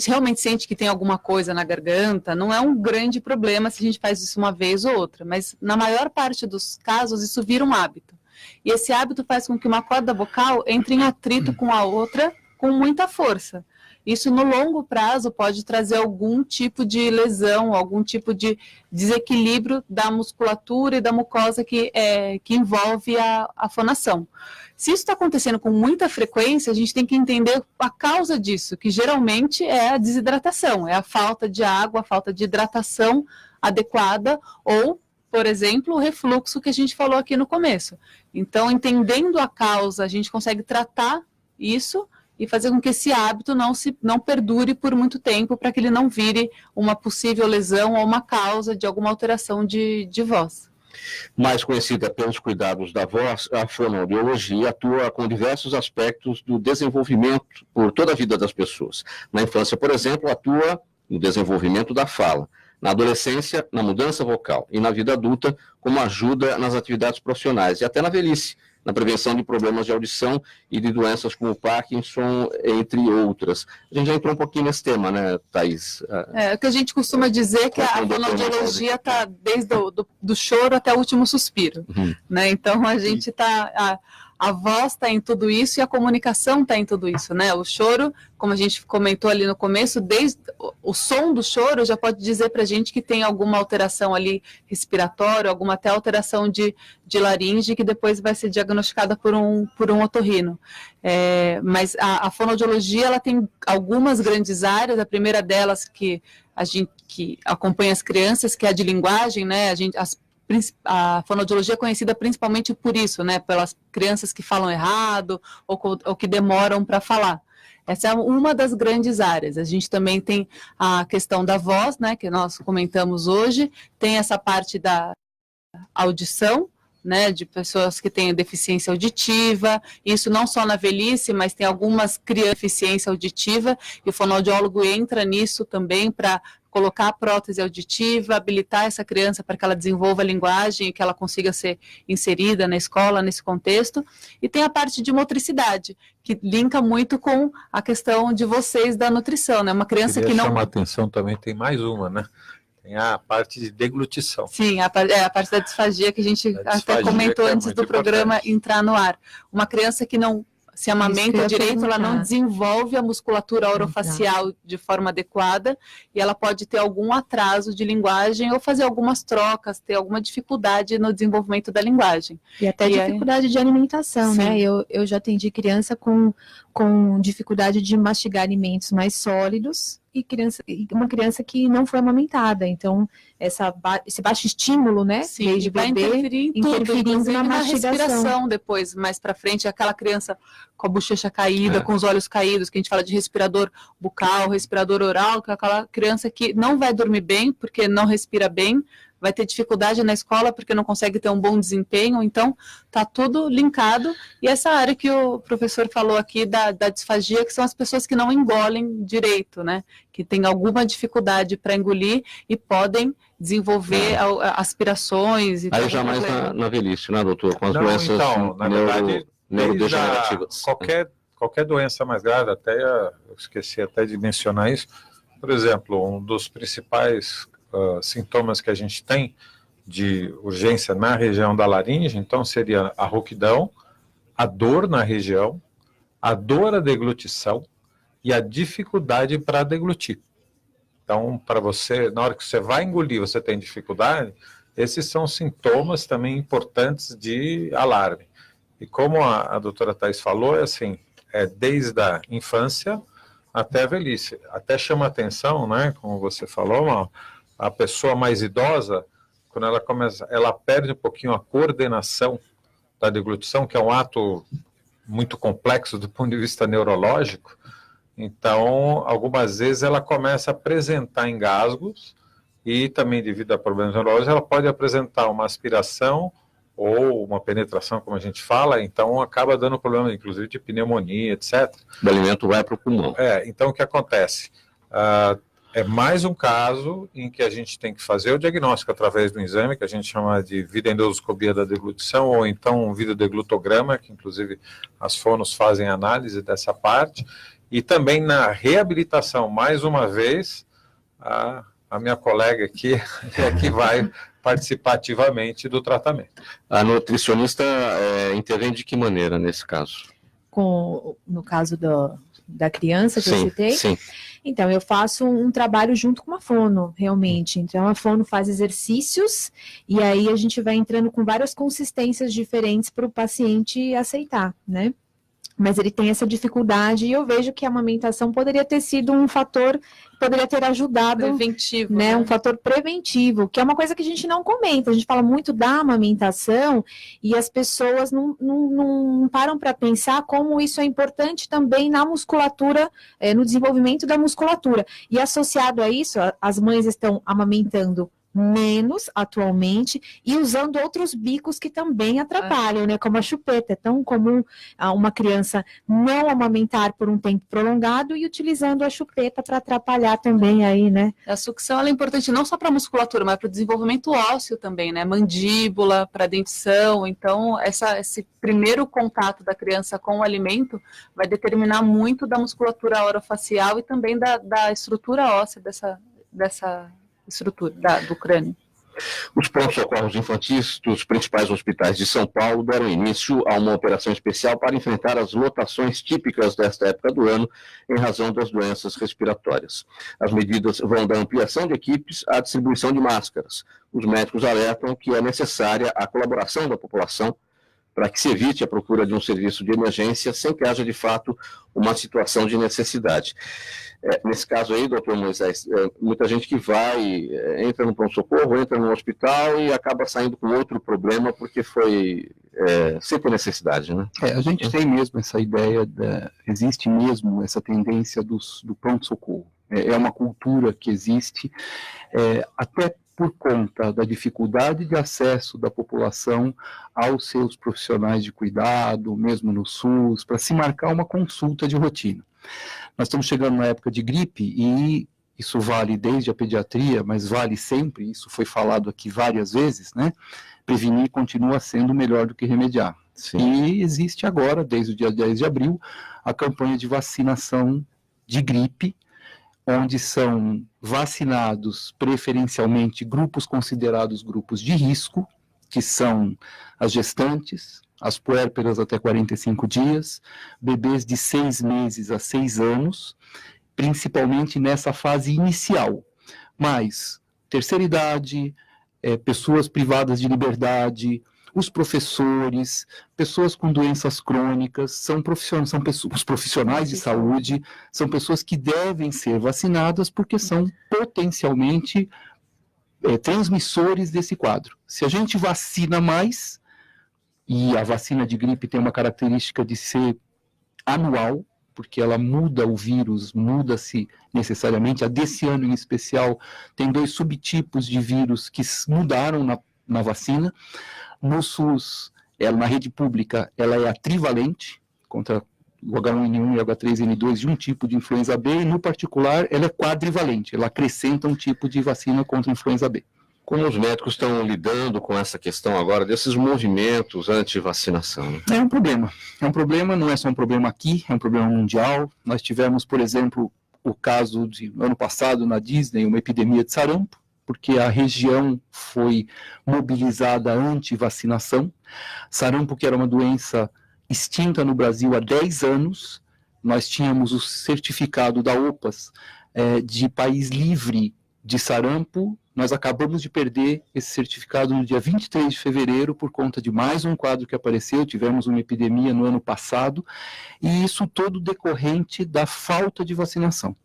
realmente sente que tem alguma coisa na garganta, não é um grande problema se a gente faz isso uma vez ou outra, mas na maior parte dos casos isso vira um hábito. E esse hábito faz com que uma corda vocal entre em atrito com a outra com muita força. Isso no longo prazo pode trazer algum tipo de lesão, algum tipo de desequilíbrio da musculatura e da mucosa que envolve a fonação. Se isso está acontecendo com muita frequência, a gente tem que entender a causa disso, que geralmente é a desidratação, é a falta de água, a falta de hidratação adequada ou, por exemplo, o refluxo que a gente falou aqui no começo. Então, entendendo a causa, a gente consegue tratar isso e fazer com que esse hábito não perdure por muito tempo, para que ele não vire uma possível lesão ou uma causa de alguma alteração de voz. Mais conhecida pelos cuidados da voz, a fonoaudiologia atua com diversos aspectos do desenvolvimento por toda a vida das pessoas. Na infância, por exemplo, atua no desenvolvimento da fala. Na adolescência, na mudança vocal. E na vida adulta, como ajuda nas atividades profissionais. E até na velhice, na prevenção de problemas de audição e de doenças como Parkinson, entre outras. A gente já entrou um pouquinho nesse tema, né, Thaís? O que a gente costuma dizer que a fonoaudiologia está desde do choro até o último suspiro. Né? Então, a gente está... A voz está em tudo isso e a comunicação está em tudo isso, né? O choro, como a gente comentou ali no começo, desde o som do choro já pode dizer para a gente que tem alguma alteração ali respiratória, alguma até alteração de laringe, que depois vai ser diagnosticada por um otorrino. Mas a fonoaudiologia, ela tem algumas grandes áreas. A primeira delas que acompanha as crianças, que é a de linguagem, né? A fonoaudiologia é conhecida principalmente por isso, né, pelas crianças que falam errado ou que demoram para falar. Essa é uma das grandes áreas. A gente também tem a questão da voz, né, que nós comentamos hoje, tem essa parte da audição, né, de pessoas que têm deficiência auditiva, isso não só na velhice, mas tem algumas crianças com deficiência auditiva, e o fonoaudiólogo entra nisso também para colocar a prótese auditiva, habilitar essa criança para que ela desenvolva a linguagem e que ela consiga ser inserida na escola, nesse contexto. E tem a parte de motricidade, que linka muito com a questão de vocês da nutrição, né? Uma criança que não... chamar atenção também, tem mais uma, né? Tem a parte de deglutição. Sim, a parte da disfagia que a gente até comentou antes do programa entrar no ar. Uma criança que não se amamenta direito, ela não desenvolve a musculatura orofacial de forma adequada e ela pode ter algum atraso de linguagem ou fazer algumas trocas, ter alguma dificuldade no desenvolvimento da linguagem. E até dificuldade de alimentação, sim, né? Eu já atendi criança com dificuldade de mastigar alimentos mais sólidos e uma criança que não foi amamentada. Então, esse baixo estímulo, né? Sim, desde vai bebê, interferir em tudo, interferindo na respiração depois, mais para frente, aquela criança com a bochecha caída, com os olhos caídos, que a gente fala de respirador bucal, respirador oral, que é aquela criança que não vai dormir bem, porque não respira bem, vai ter dificuldade na escola porque não consegue ter um bom desempenho. Então tá tudo linkado. E essa área que o professor falou aqui da disfagia, que são as pessoas que não engolem direito, né? Que tem alguma dificuldade para engolir e podem desenvolver aspirações. E aí já mais na velhice, né, doutor? Com as doenças na verdade, neurodegenerativas. Qualquer doença mais grave, eu esqueci até de mencionar isso. Por exemplo, um dos principais sintomas que a gente tem de urgência na região da laringe, então seria a rouquidão, a dor na região, a dor à deglutição e a dificuldade para deglutir. Então, para você, na hora que você vai engolir, você tem dificuldade, esses são sintomas também importantes de alarme. E como a doutora Thaís falou, é assim, desde a infância, até a velhice. Até chama atenção, né, como você falou, a pessoa mais idosa, quando ela perde um pouquinho a coordenação da deglutição, que é um ato muito complexo do ponto de vista neurológico. Então, algumas vezes ela começa a apresentar engasgos e também, devido a problemas neurológicos, ela pode apresentar uma aspiração ou uma penetração, como a gente fala, então acaba dando problema, inclusive, de pneumonia, etc. O alimento vai para o pulmão. Então, o que acontece? É mais um caso em que a gente tem que fazer o diagnóstico através do exame, que a gente chama de videoendoscopia da deglutição, ou então um videodeglutograma, que inclusive as fonos fazem análise dessa parte, e também na reabilitação, mais uma vez, a minha colega aqui é que vai participar ativamente do tratamento. A nutricionista intervém de que maneira nesse caso? No caso da criança que eu citei? Sim. Então, eu faço um trabalho junto com uma fono, realmente. Então, a fono faz exercícios e aí a gente vai entrando com várias consistências diferentes para o paciente aceitar, né? Mas ele tem essa dificuldade e eu vejo que a amamentação poderia ter sido um fator, poderia ter ajudado, preventivo, né? Um fator preventivo, que é uma coisa que a gente não comenta. A gente fala muito da amamentação e as pessoas não param para pensar como isso é importante também na musculatura, no desenvolvimento da musculatura. E associado a isso, as mães estão amamentando menos atualmente e usando outros bicos que também atrapalham, né? Como a chupeta. É tão comum uma criança não amamentar por um tempo prolongado e utilizando a chupeta para atrapalhar também aí, né? A sucção ela é importante não só para a musculatura, mas para o desenvolvimento ósseo também, né? Mandíbula, para a dentição. Então, esse primeiro contato da criança com o alimento vai determinar muito da musculatura orofacial e também da estrutura óssea dessa estrutura do crânio. Os pronto-socorros infantis dos principais hospitais de São Paulo deram início a uma operação especial para enfrentar as lotações típicas desta época do ano em razão das doenças respiratórias. As medidas vão da ampliação de equipes à distribuição de máscaras. Os médicos alertam que é necessária a colaboração da população para que se evite a procura de um serviço de emergência sem que haja, de fato, uma situação de necessidade. Nesse caso aí, doutor Moisés, muita gente que entra no pronto-socorro, entra no hospital e acaba saindo com outro problema porque foi sem ter necessidade, né? A gente tem mesmo essa ideia, existe mesmo essa tendência do pronto-socorro. É uma cultura que existe, até por conta da dificuldade de acesso da população aos seus profissionais de cuidado, mesmo no SUS, para se marcar uma consulta de rotina. Nós estamos chegando na época de gripe e isso vale desde a pediatria, mas vale sempre, isso foi falado aqui várias vezes, né? Prevenir continua sendo melhor do que remediar. Sim. E existe agora, desde o dia 10 de abril, a campanha de vacinação de gripe, onde são vacinados preferencialmente grupos considerados grupos de risco, que são as gestantes, as puérperas até 45 dias, bebês de 6 meses a 6 anos, principalmente nessa fase inicial. Mas terceira idade, pessoas privadas de liberdade, os professores, pessoas com doenças crônicas, os profissionais de saúde, são pessoas que devem ser vacinadas porque são potencialmente transmissores desse quadro. Se a gente vacina mais, e a vacina de gripe tem uma característica de ser anual, porque ela muda o vírus, muda-se necessariamente. A desse ano em especial tem 2 subtipos de vírus que mudaram na vacina. No SUS, na rede pública, ela é a trivalente, contra o H1N1 e o H3N2 de um tipo de influenza B, e no particular, ela é quadrivalente, ela acrescenta um tipo de vacina contra a influenza B. Como os médicos estão lidando com essa questão agora, desses movimentos anti-vacinação? É um problema, não é só um problema aqui, é um problema mundial. Nós tivemos, por exemplo, o caso de ano passado na Disney, uma epidemia de sarampo, porque a região foi mobilizada anti-vacinação. Sarampo, que era uma doença extinta no Brasil há 10 anos, nós tínhamos o certificado da OPAS de país livre de sarampo, nós acabamos de perder esse certificado no dia 23 de fevereiro por conta de mais um quadro que apareceu, tivemos uma epidemia no ano passado, e isso todo decorrente da falta de vacinação.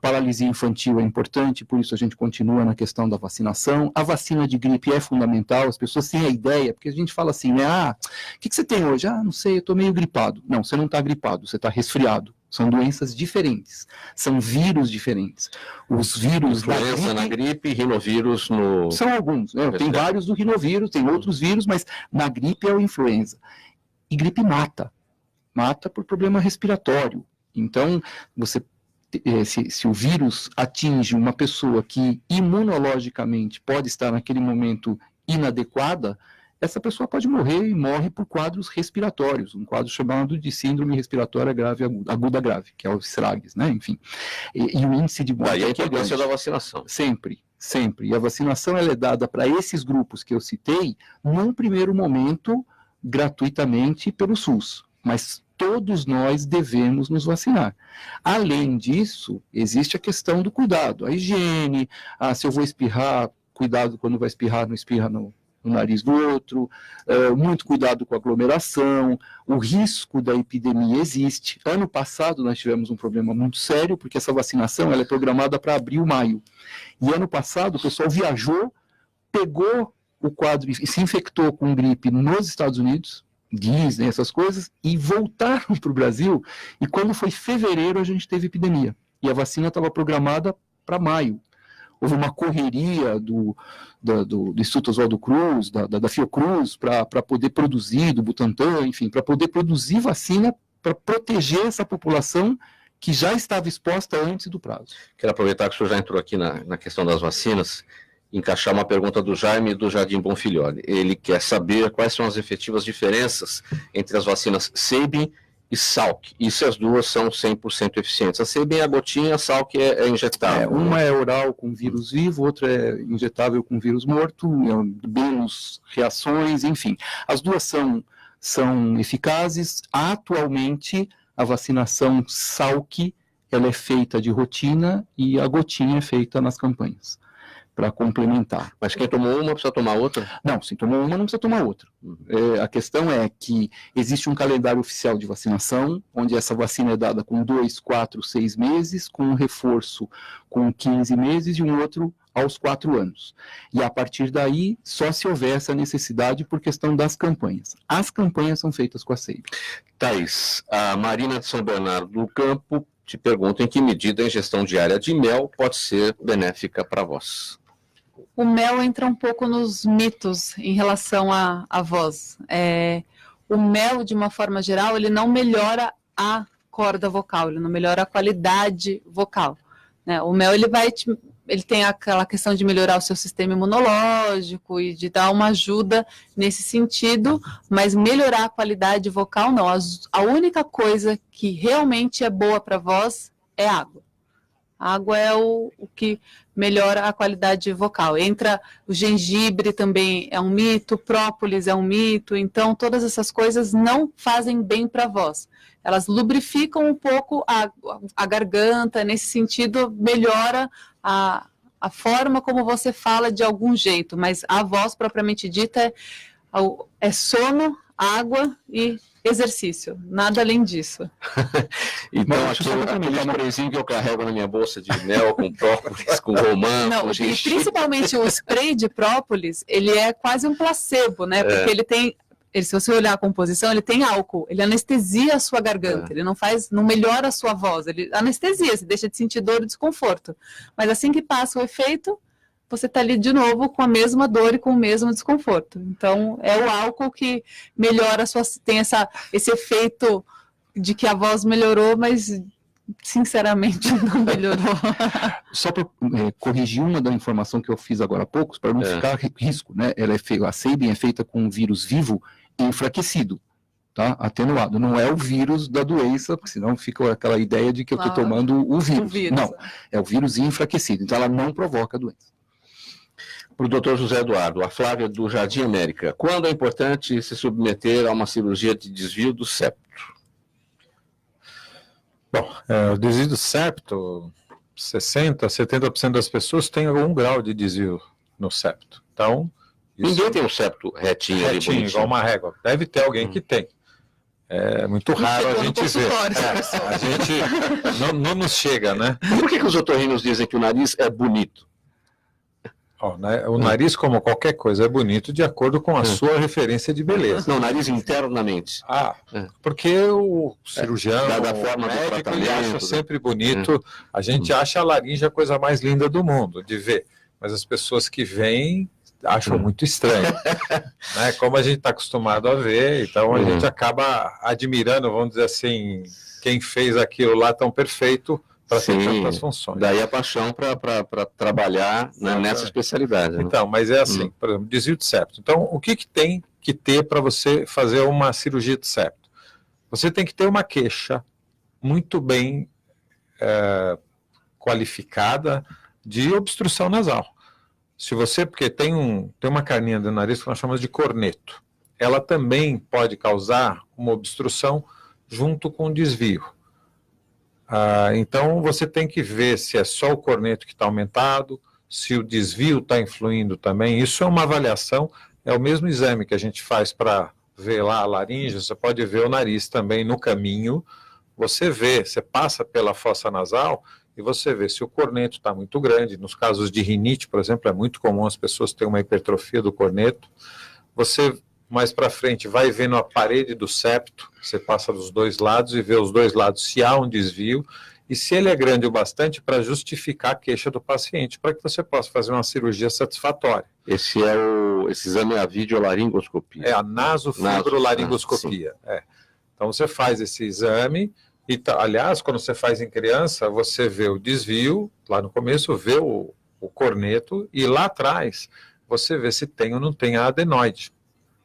Paralisia infantil é importante, por isso a gente continua na questão da vacinação. A vacina de gripe é fundamental, as pessoas têm a ideia, porque a gente fala assim, né, o que você tem hoje? Não sei, eu estou meio gripado. Não, você não está gripado, você está resfriado. São doenças diferentes, são vírus diferentes. Os vírus influenza na gripe, rinovírus no... São alguns, né? Tem vários do rinovírus, tem outros vírus, mas na gripe é o influenza. E gripe mata por problema respiratório. Então, se o vírus atinge uma pessoa que imunologicamente pode estar naquele momento inadequada, essa pessoa pode morrer e morre por quadros respiratórios, um quadro chamado de síndrome respiratória grave aguda grave, que é o SRAGs, né? Enfim. E o índice de morte... Daí a importância da vacinação. Sempre. E a vacinação ela é dada para esses grupos que eu citei, num primeiro momento, gratuitamente pelo SUS. Mas todos nós devemos nos vacinar. Além disso, existe a questão do cuidado, a higiene, se eu vou espirrar, cuidado quando vai espirrar, não espirra no nariz do outro, muito cuidado com a aglomeração, o risco da epidemia existe. Ano passado nós tivemos um problema muito sério, porque essa vacinação ela é programada para abril, maio. E ano passado o pessoal viajou, pegou o quadro e se infectou com gripe nos Estados Unidos, Disney, essas coisas, e voltaram para o Brasil, e quando foi fevereiro a gente teve epidemia. E a vacina estava programada para maio. Houve uma correria do Instituto Oswaldo Cruz, da Fiocruz, para poder produzir, do Butantan, enfim, para poder produzir vacina para proteger essa população que já estava exposta antes do prazo. Quero aproveitar que o senhor já entrou aqui na questão das vacinas, encaixar uma pergunta do Jaime do Jardim Bonfilholi. Ele quer saber quais são as efetivas diferenças entre as vacinas Sabin e Salk, e se as duas são 100% eficientes. A Sabin é a gotinha, a Salk é injetável. Uma é oral com vírus vivo, outra é injetável com vírus morto, menos reações, enfim. As duas são eficazes. Atualmente, a vacinação Salk ela é feita de rotina e a gotinha é feita nas campanhas, para complementar. Mas quem tomou uma precisa tomar outra? Não, se tomou uma não precisa tomar outra. A questão é que existe um calendário oficial de vacinação, onde essa vacina é dada com 2, 4, 6 meses, com um reforço com 15 meses e um outro aos 4 anos. E a partir daí, só se houver essa necessidade por questão das campanhas. As campanhas são feitas com a Sabin. Thaís, a Marina de São Bernardo do Campo te pergunta em que medida a ingestão diária de mel pode ser benéfica para vós. O mel entra um pouco nos mitos em relação à voz. O mel, de uma forma geral, ele não melhora a corda vocal, ele não melhora a qualidade vocal, né? O mel, ele tem aquela questão de melhorar o seu sistema imunológico e de dar uma ajuda nesse sentido, mas melhorar a qualidade vocal, não. A única coisa que realmente é boa para a voz é água. A água é o que melhora a qualidade vocal. Entra o gengibre também é um mito, própolis é um mito, então todas essas coisas não fazem bem para a voz. Elas lubrificam um pouco a garganta, nesse sentido melhora a forma como você fala de algum jeito, mas a voz propriamente dita é sono, água e exercício, nada além disso. Então, aquele sprayzinho que eu carrego na minha bolsa de mel, com própolis, com romã, com gengibre. E principalmente o spray de própolis, ele é quase um placebo, né? Porque ele tem, se você olhar a composição, ele tem álcool, ele anestesia a sua garganta, ele não melhora a sua voz, ele anestesia, você deixa de sentir dor e desconforto. Mas assim que passa o efeito, você está ali de novo com a mesma dor e com o mesmo desconforto. Então, é o álcool que melhora tem esse efeito de que a voz melhorou, mas, sinceramente, não melhorou. Só para corrigir uma da informação que eu fiz agora há pouco, para não ficar risco, né? A Sabin é feita com um vírus vivo enfraquecido, tá? Atenuado. Não é o vírus da doença, porque senão fica aquela ideia de que eu estou tomando o vírus. Não, é o vírus enfraquecido. Então, ela não provoca a doença. Para o doutor José Eduardo, a Flávia do Jardim América, quando é importante se submeter a uma cirurgia de desvio do septo? Bom, o desvio do septo 60%, 70% das pessoas têm algum grau de desvio no septo. Então, ninguém tem um septo retinho ali, igual uma régua. Deve ter alguém que tem. É muito raro a gente ver. A gente não nos chega, né? Por que os otorrinos dizem que o nariz é bonito? O nariz, como qualquer coisa, é bonito de acordo com a sua referência de beleza. Não, o nariz internamente. Porque o cirurgião, da forma o médico, do ele acha sempre bonito. A gente acha a laringe a coisa mais linda do mundo de ver. Mas as pessoas que vêm acham muito estranho. Né? Como a gente está acostumado a ver, então a gente acaba admirando, vamos dizer assim, quem fez aquilo lá tão perfeito para ter tantas funções. Daí a paixão para trabalhar, né, nessa especialidade. Né? Então, mas é assim, por exemplo, desvio de septo. Então, o que tem que ter para você fazer uma cirurgia de septo? Você tem que ter uma queixa muito bem qualificada de obstrução nasal. Se você, porque tem uma carninha do nariz que nós chamamos de corneto. Ela também pode causar uma obstrução junto com o desvio. Então, você tem que ver se é só o corneto que está aumentado, se o desvio está influindo também. Isso é uma avaliação, é o mesmo exame que a gente faz para ver lá a laringe, você pode ver o nariz também no caminho. Você vê, você passa pela fossa nasal e você vê se o corneto está muito grande. Nos casos de rinite, por exemplo, é muito comum as pessoas terem uma hipertrofia do corneto. Você, mais para frente, vai vendo a parede do septo, você passa dos dois lados e vê os dois lados se há um desvio e se ele é grande o bastante para justificar a queixa do paciente, para que você possa fazer uma cirurgia satisfatória. Esse exame é a videolaringoscopia. É a nasofibrolaringoscopia. Então você faz esse exame e, aliás, quando você faz em criança, você vê o desvio, lá no começo vê o corneto e lá atrás você vê se tem ou não tem a adenoide,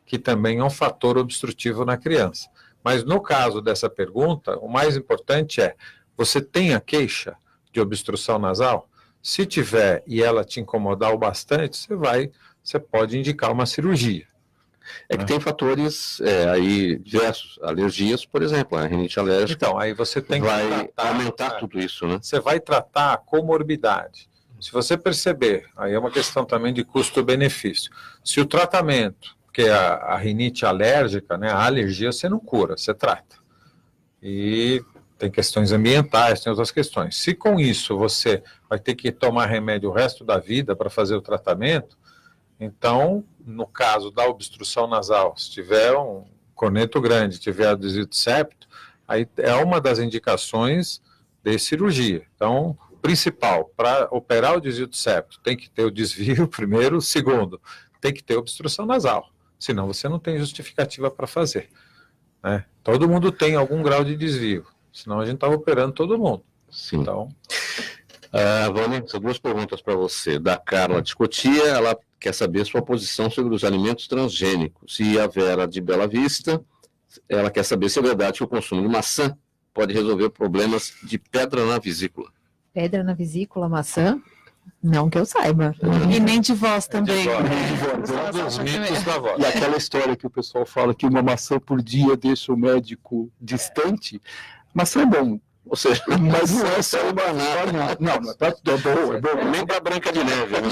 que também é um fator obstrutivo na criança. Mas no caso dessa pergunta, o mais importante é, você tem a queixa de obstrução nasal? Se tiver e ela te incomodar o bastante, você pode indicar uma cirurgia. É que tem fatores aí diversos, alergias, por exemplo, a rinite alérgica. Então, aí você tem que aumentar tudo isso, né? Você vai tratar a comorbidade. Se você perceber, aí é uma questão também de custo-benefício. Se o tratamento, porque a rinite alérgica, né, a alergia você não cura, você trata. E tem questões ambientais, tem outras questões. Se com isso você vai ter que tomar remédio o resto da vida para fazer o tratamento, então, no caso da obstrução nasal, se tiver um corneto grande, tiver desvio de septo, aí é uma das indicações de cirurgia. Então, o principal, para operar o desvio de septo, tem que ter o desvio primeiro, segundo, tem que ter obstrução nasal, senão você não tem justificativa para fazer. Né? Todo mundo tem algum grau de desvio, senão a gente estava operando todo mundo. Sim. Então... Vânia, são duas perguntas para você. Da Carla de Cotia, ela quer saber sua posição sobre os alimentos transgênicos. E a Vera de Bela Vista, ela quer saber se é verdade que o consumo de maçã pode resolver problemas de pedra na vesícula. Pedra na vesícula, maçã? Não que eu saiba. E nem de voz também. E aquela história que o pessoal fala que uma maçã por dia deixa o médico distante, maçã é bom. Ou seja, mas não é só uma banana. Não, é bom. Nem para Branca de Neve. Né?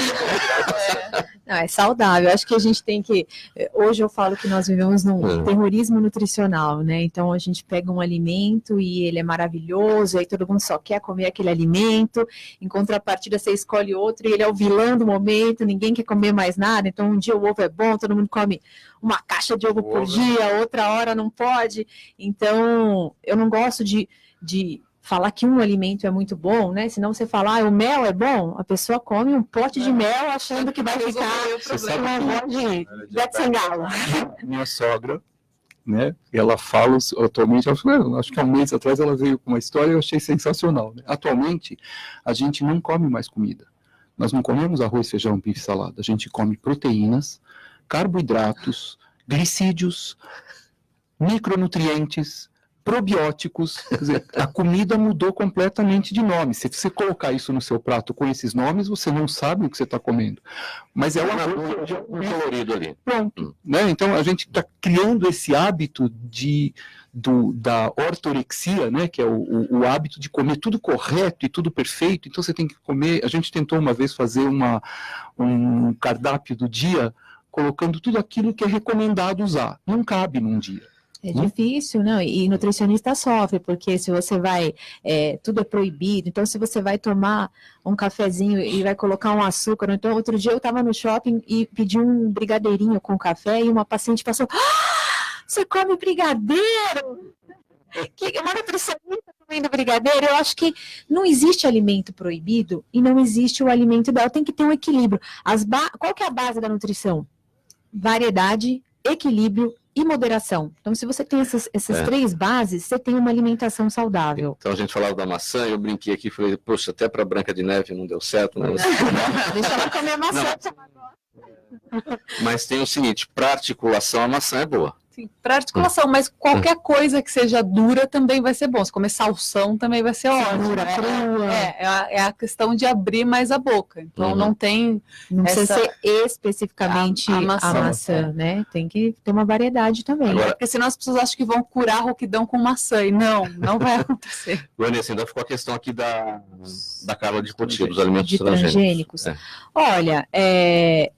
Não, é saudável. Acho que a gente tem que... Hoje eu falo que nós vivemos num terrorismo nutricional, né? Então a gente pega um alimento e ele é maravilhoso, aí todo mundo só quer comer aquele alimento, em contrapartida você escolhe outro e ele é o vilão do momento, ninguém quer comer mais nada, então um dia o ovo é bom, todo mundo come uma caixa de ovo por dia, outra hora não pode. Então eu não gosto de falar que um alimento é muito bom, né? Senão você fala, o mel é bom, a pessoa come um pote de mel achando que vai ficar uma voz de Bete Sangalo. Minha sogra, né? Ela fala atualmente, acho que há um mês atrás ela veio com uma história e eu achei sensacional. Né? Atualmente, a gente não come mais comida. Nós não comemos arroz, feijão, bife, salada. A gente come proteínas, carboidratos, glicídios, micronutrientes, probióticos, quer dizer, a comida mudou completamente de nome. Se você colocar isso no seu prato com esses nomes, você não sabe o que você está comendo. Mas é um colorido ali. Pronto. Né? Então, a gente está criando esse hábito de da ortorexia, né, que é o hábito de comer tudo correto e tudo perfeito. Então você tem que comer. A gente tentou uma vez fazer um cardápio do dia colocando tudo aquilo que é recomendado usar. Não cabe num dia. É difícil, não? E nutricionista sofre, porque se você vai, tudo é proibido, então se você vai tomar um cafezinho e vai colocar um açúcar, então outro dia eu estava no shopping e pedi um brigadeirinho com café e uma paciente passou, você come brigadeiro? Uma nutricionista comendo brigadeiro? Eu acho que não existe alimento proibido e não existe o alimento ideal, tem que ter um equilíbrio. Qual que é a base da nutrição? Variedade, equilíbrio e moderação. Então, se você tem essas três bases, você tem uma alimentação saudável. Então, a gente falava da maçã, eu brinquei aqui, falei, poxa, até para Branca de Neve não deu certo, né? Deixa ela comer maçã. Mas tem o seguinte, para articulação, a maçã é boa. Sim, para articulação, mas qualquer coisa que seja dura também vai ser bom. Se comer salsão também vai ser ótimo. É a questão de abrir mais a boca. Então não tem... Não precisa ser especificamente a maçã, né? Tem que ter uma variedade também. Agora, porque senão as pessoas acham que vão curar roquidão com maçã. E não vai acontecer. Vanessa, ainda ficou a questão aqui da Carla de Cotia, dos alimentos transgênicos. Olha,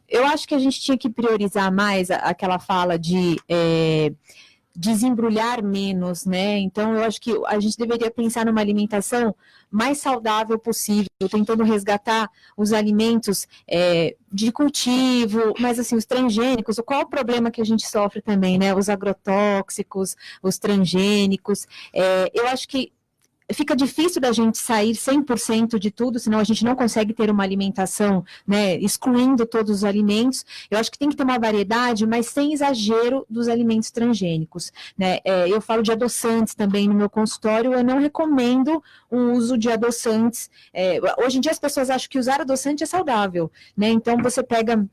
eu acho que a gente tinha que priorizar mais aquela fala de desembrulhar menos, né? Então, eu acho que a gente deveria pensar numa alimentação mais saudável possível, tentando resgatar os alimentos de cultivo, mas assim, os transgênicos, qual é o problema que a gente sofre também, né? Os agrotóxicos, os transgênicos, eu acho que fica difícil da gente sair 100% de tudo, senão a gente não consegue ter uma alimentação, né, excluindo todos os alimentos. Eu acho que tem que ter uma variedade, mas sem exagero dos alimentos transgênicos, né? Eu falo de adoçantes também no meu consultório, eu não recomendo o uso de adoçantes. Hoje em dia as pessoas acham que usar adoçante é saudável, né? Então você pega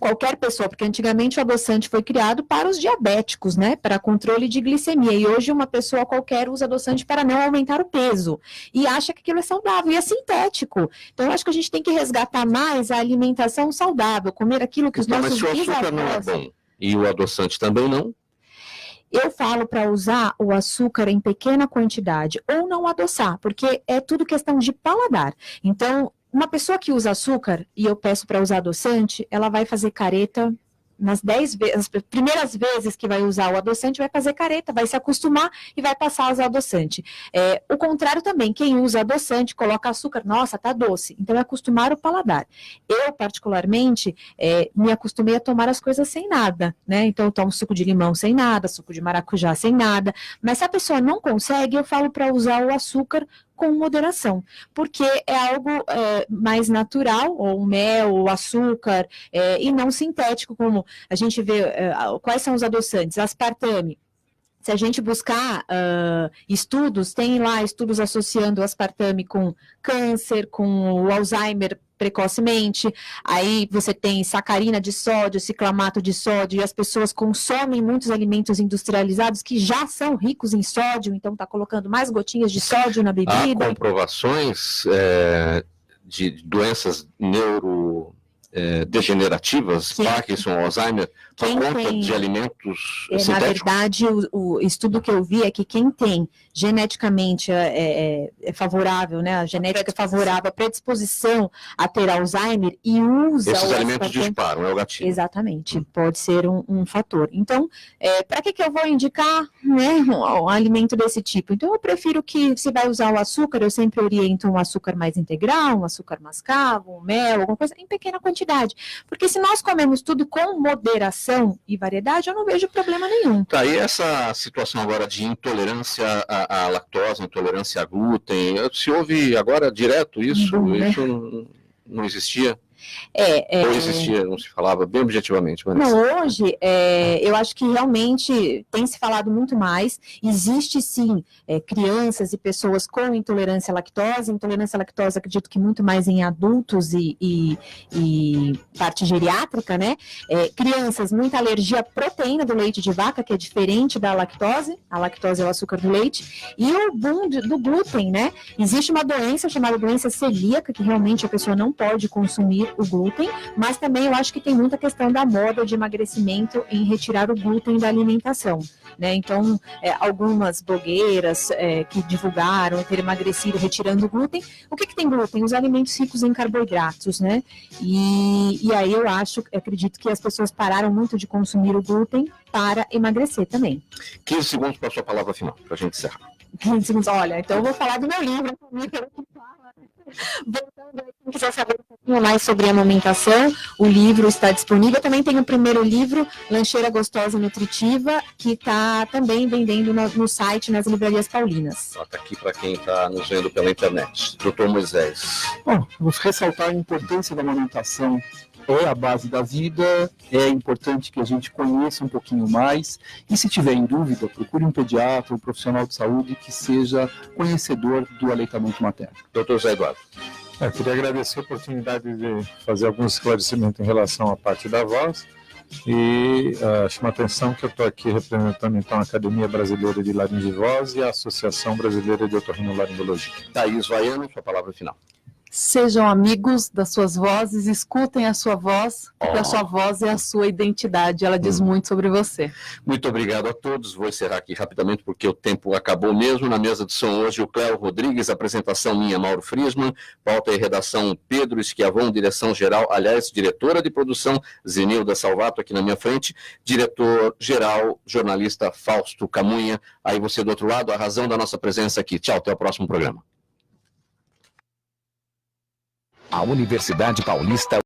qualquer pessoa, porque antigamente o adoçante foi criado para os diabéticos, né, para controle de glicemia, e hoje uma pessoa qualquer usa adoçante para não aumentar o peso, e acha que aquilo é saudável, e é sintético. Então eu acho que a gente tem que resgatar mais a alimentação saudável, comer aquilo que os nossos bisavós... Mas se o açúcar não é bom, e o adoçante também não? Eu falo para usar o açúcar em pequena quantidade, ou não adoçar, porque é tudo questão de paladar. Então, uma pessoa que usa açúcar, e eu peço para usar adoçante, ela vai fazer careta nas 10 vezes, as primeiras vezes que vai usar o adoçante, vai fazer careta, vai se acostumar e vai passar a usar adoçante. O contrário também, quem usa adoçante, coloca açúcar, nossa, tá doce. Então, é acostumar o paladar. Eu, particularmente, me acostumei a tomar as coisas sem nada, né? Então, eu tomo suco de limão sem nada, suco de maracujá sem nada. Mas se a pessoa não consegue, eu falo para usar o açúcar com moderação, porque é algo mais natural, ou o mel, ou açúcar, e não sintético, como a gente vê, quais são os adoçantes, aspartame. Se a gente buscar estudos, tem lá estudos associando o aspartame com câncer, com o Alzheimer precocemente, aí você tem sacarina de sódio, ciclamato de sódio, e as pessoas consomem muitos alimentos industrializados que já são ricos em sódio, então está colocando mais gotinhas de sódio na bebida. Há comprovações de doenças neurodegenerativas, Parkinson, Alzheimer, por conta de alimentos sintéticos? Na verdade, o estudo que eu vi é que quem tem geneticamente é favorável, né? A genética é favorável, a predisposição a ter Alzheimer e usa... Esses alimentos disparam, é o gatilho. Exatamente, pode ser um fator. Então, para que eu vou indicar, né, um alimento desse tipo? Então, eu prefiro que, se vai usar o açúcar, eu sempre oriento um açúcar mais integral, um açúcar mascavo, um mel, alguma coisa, em pequena quantidade. Porque se nós comemos tudo com moderação e variedade, eu não vejo problema nenhum. Tá, e essa situação agora de intolerância à lactose, intolerância a glúten, se ouve agora direto isso? Isso não existia? Ou existia, não se falava bem objetivamente. Mas... Não, hoje, eu acho que realmente tem se falado muito mais. Existe, sim, crianças e pessoas com intolerância à lactose. Intolerância à lactose, acredito que muito mais em adultos e parte geriátrica, né? Crianças, muita alergia à proteína do leite de vaca, que é diferente da lactose. A lactose é o açúcar do leite. E o boom do glúten, né? Existe uma doença chamada doença celíaca, que realmente a pessoa não pode consumir o glúten, mas também eu acho que tem muita questão da moda de emagrecimento em retirar o glúten da alimentação, né? Então, algumas blogueiras que divulgaram ter emagrecido retirando o glúten. O que tem glúten? Os alimentos ricos em carboidratos, né? E aí eu acredito que as pessoas pararam muito de consumir o glúten para emagrecer também. 15 segundos para a sua palavra final, para a gente encerrar. 15 segundos, olha, então eu vou falar do meu livro, voltando aí, quem quiser saber um pouquinho mais sobre a amamentação, o livro está disponível. Também tem o primeiro livro, Lancheira Gostosa e Nutritiva, que está também vendendo no site, nas livrarias paulinas. Está aqui para quem está nos vendo pela internet. Doutor Moisés. Bom, vou ressaltar a importância da amamentação. É a base da vida, é importante que a gente conheça um pouquinho mais, e se tiver em dúvida, procure um pediatra, um profissional de saúde que seja conhecedor do aleitamento materno. Doutor Zé Eduardo. Eu queria agradecer a oportunidade de fazer alguns esclarecimentos em relação à parte da voz, e chama a atenção que eu estou aqui representando então a Academia Brasileira de Laringivose e a Associação Brasileira de Otorrinolaringologia. Thaís Vaiano, sua palavra final. Sejam amigos das suas vozes, escutem a sua voz, porque a sua voz é a sua identidade, ela diz muito sobre você. Muito obrigado a todos, vou encerrar aqui rapidamente porque o tempo acabou mesmo. Na mesa de som hoje o Cléo Rodrigues, apresentação minha, Mauro Friesman, pauta e redação Pedro Esquiavon, direção-geral, aliás, diretora de produção Zenilda Salvato aqui na minha frente, diretor-geral, jornalista Fausto Camunha, aí você do outro lado, a razão da nossa presença aqui. Tchau, até o próximo programa. A Universidade Paulista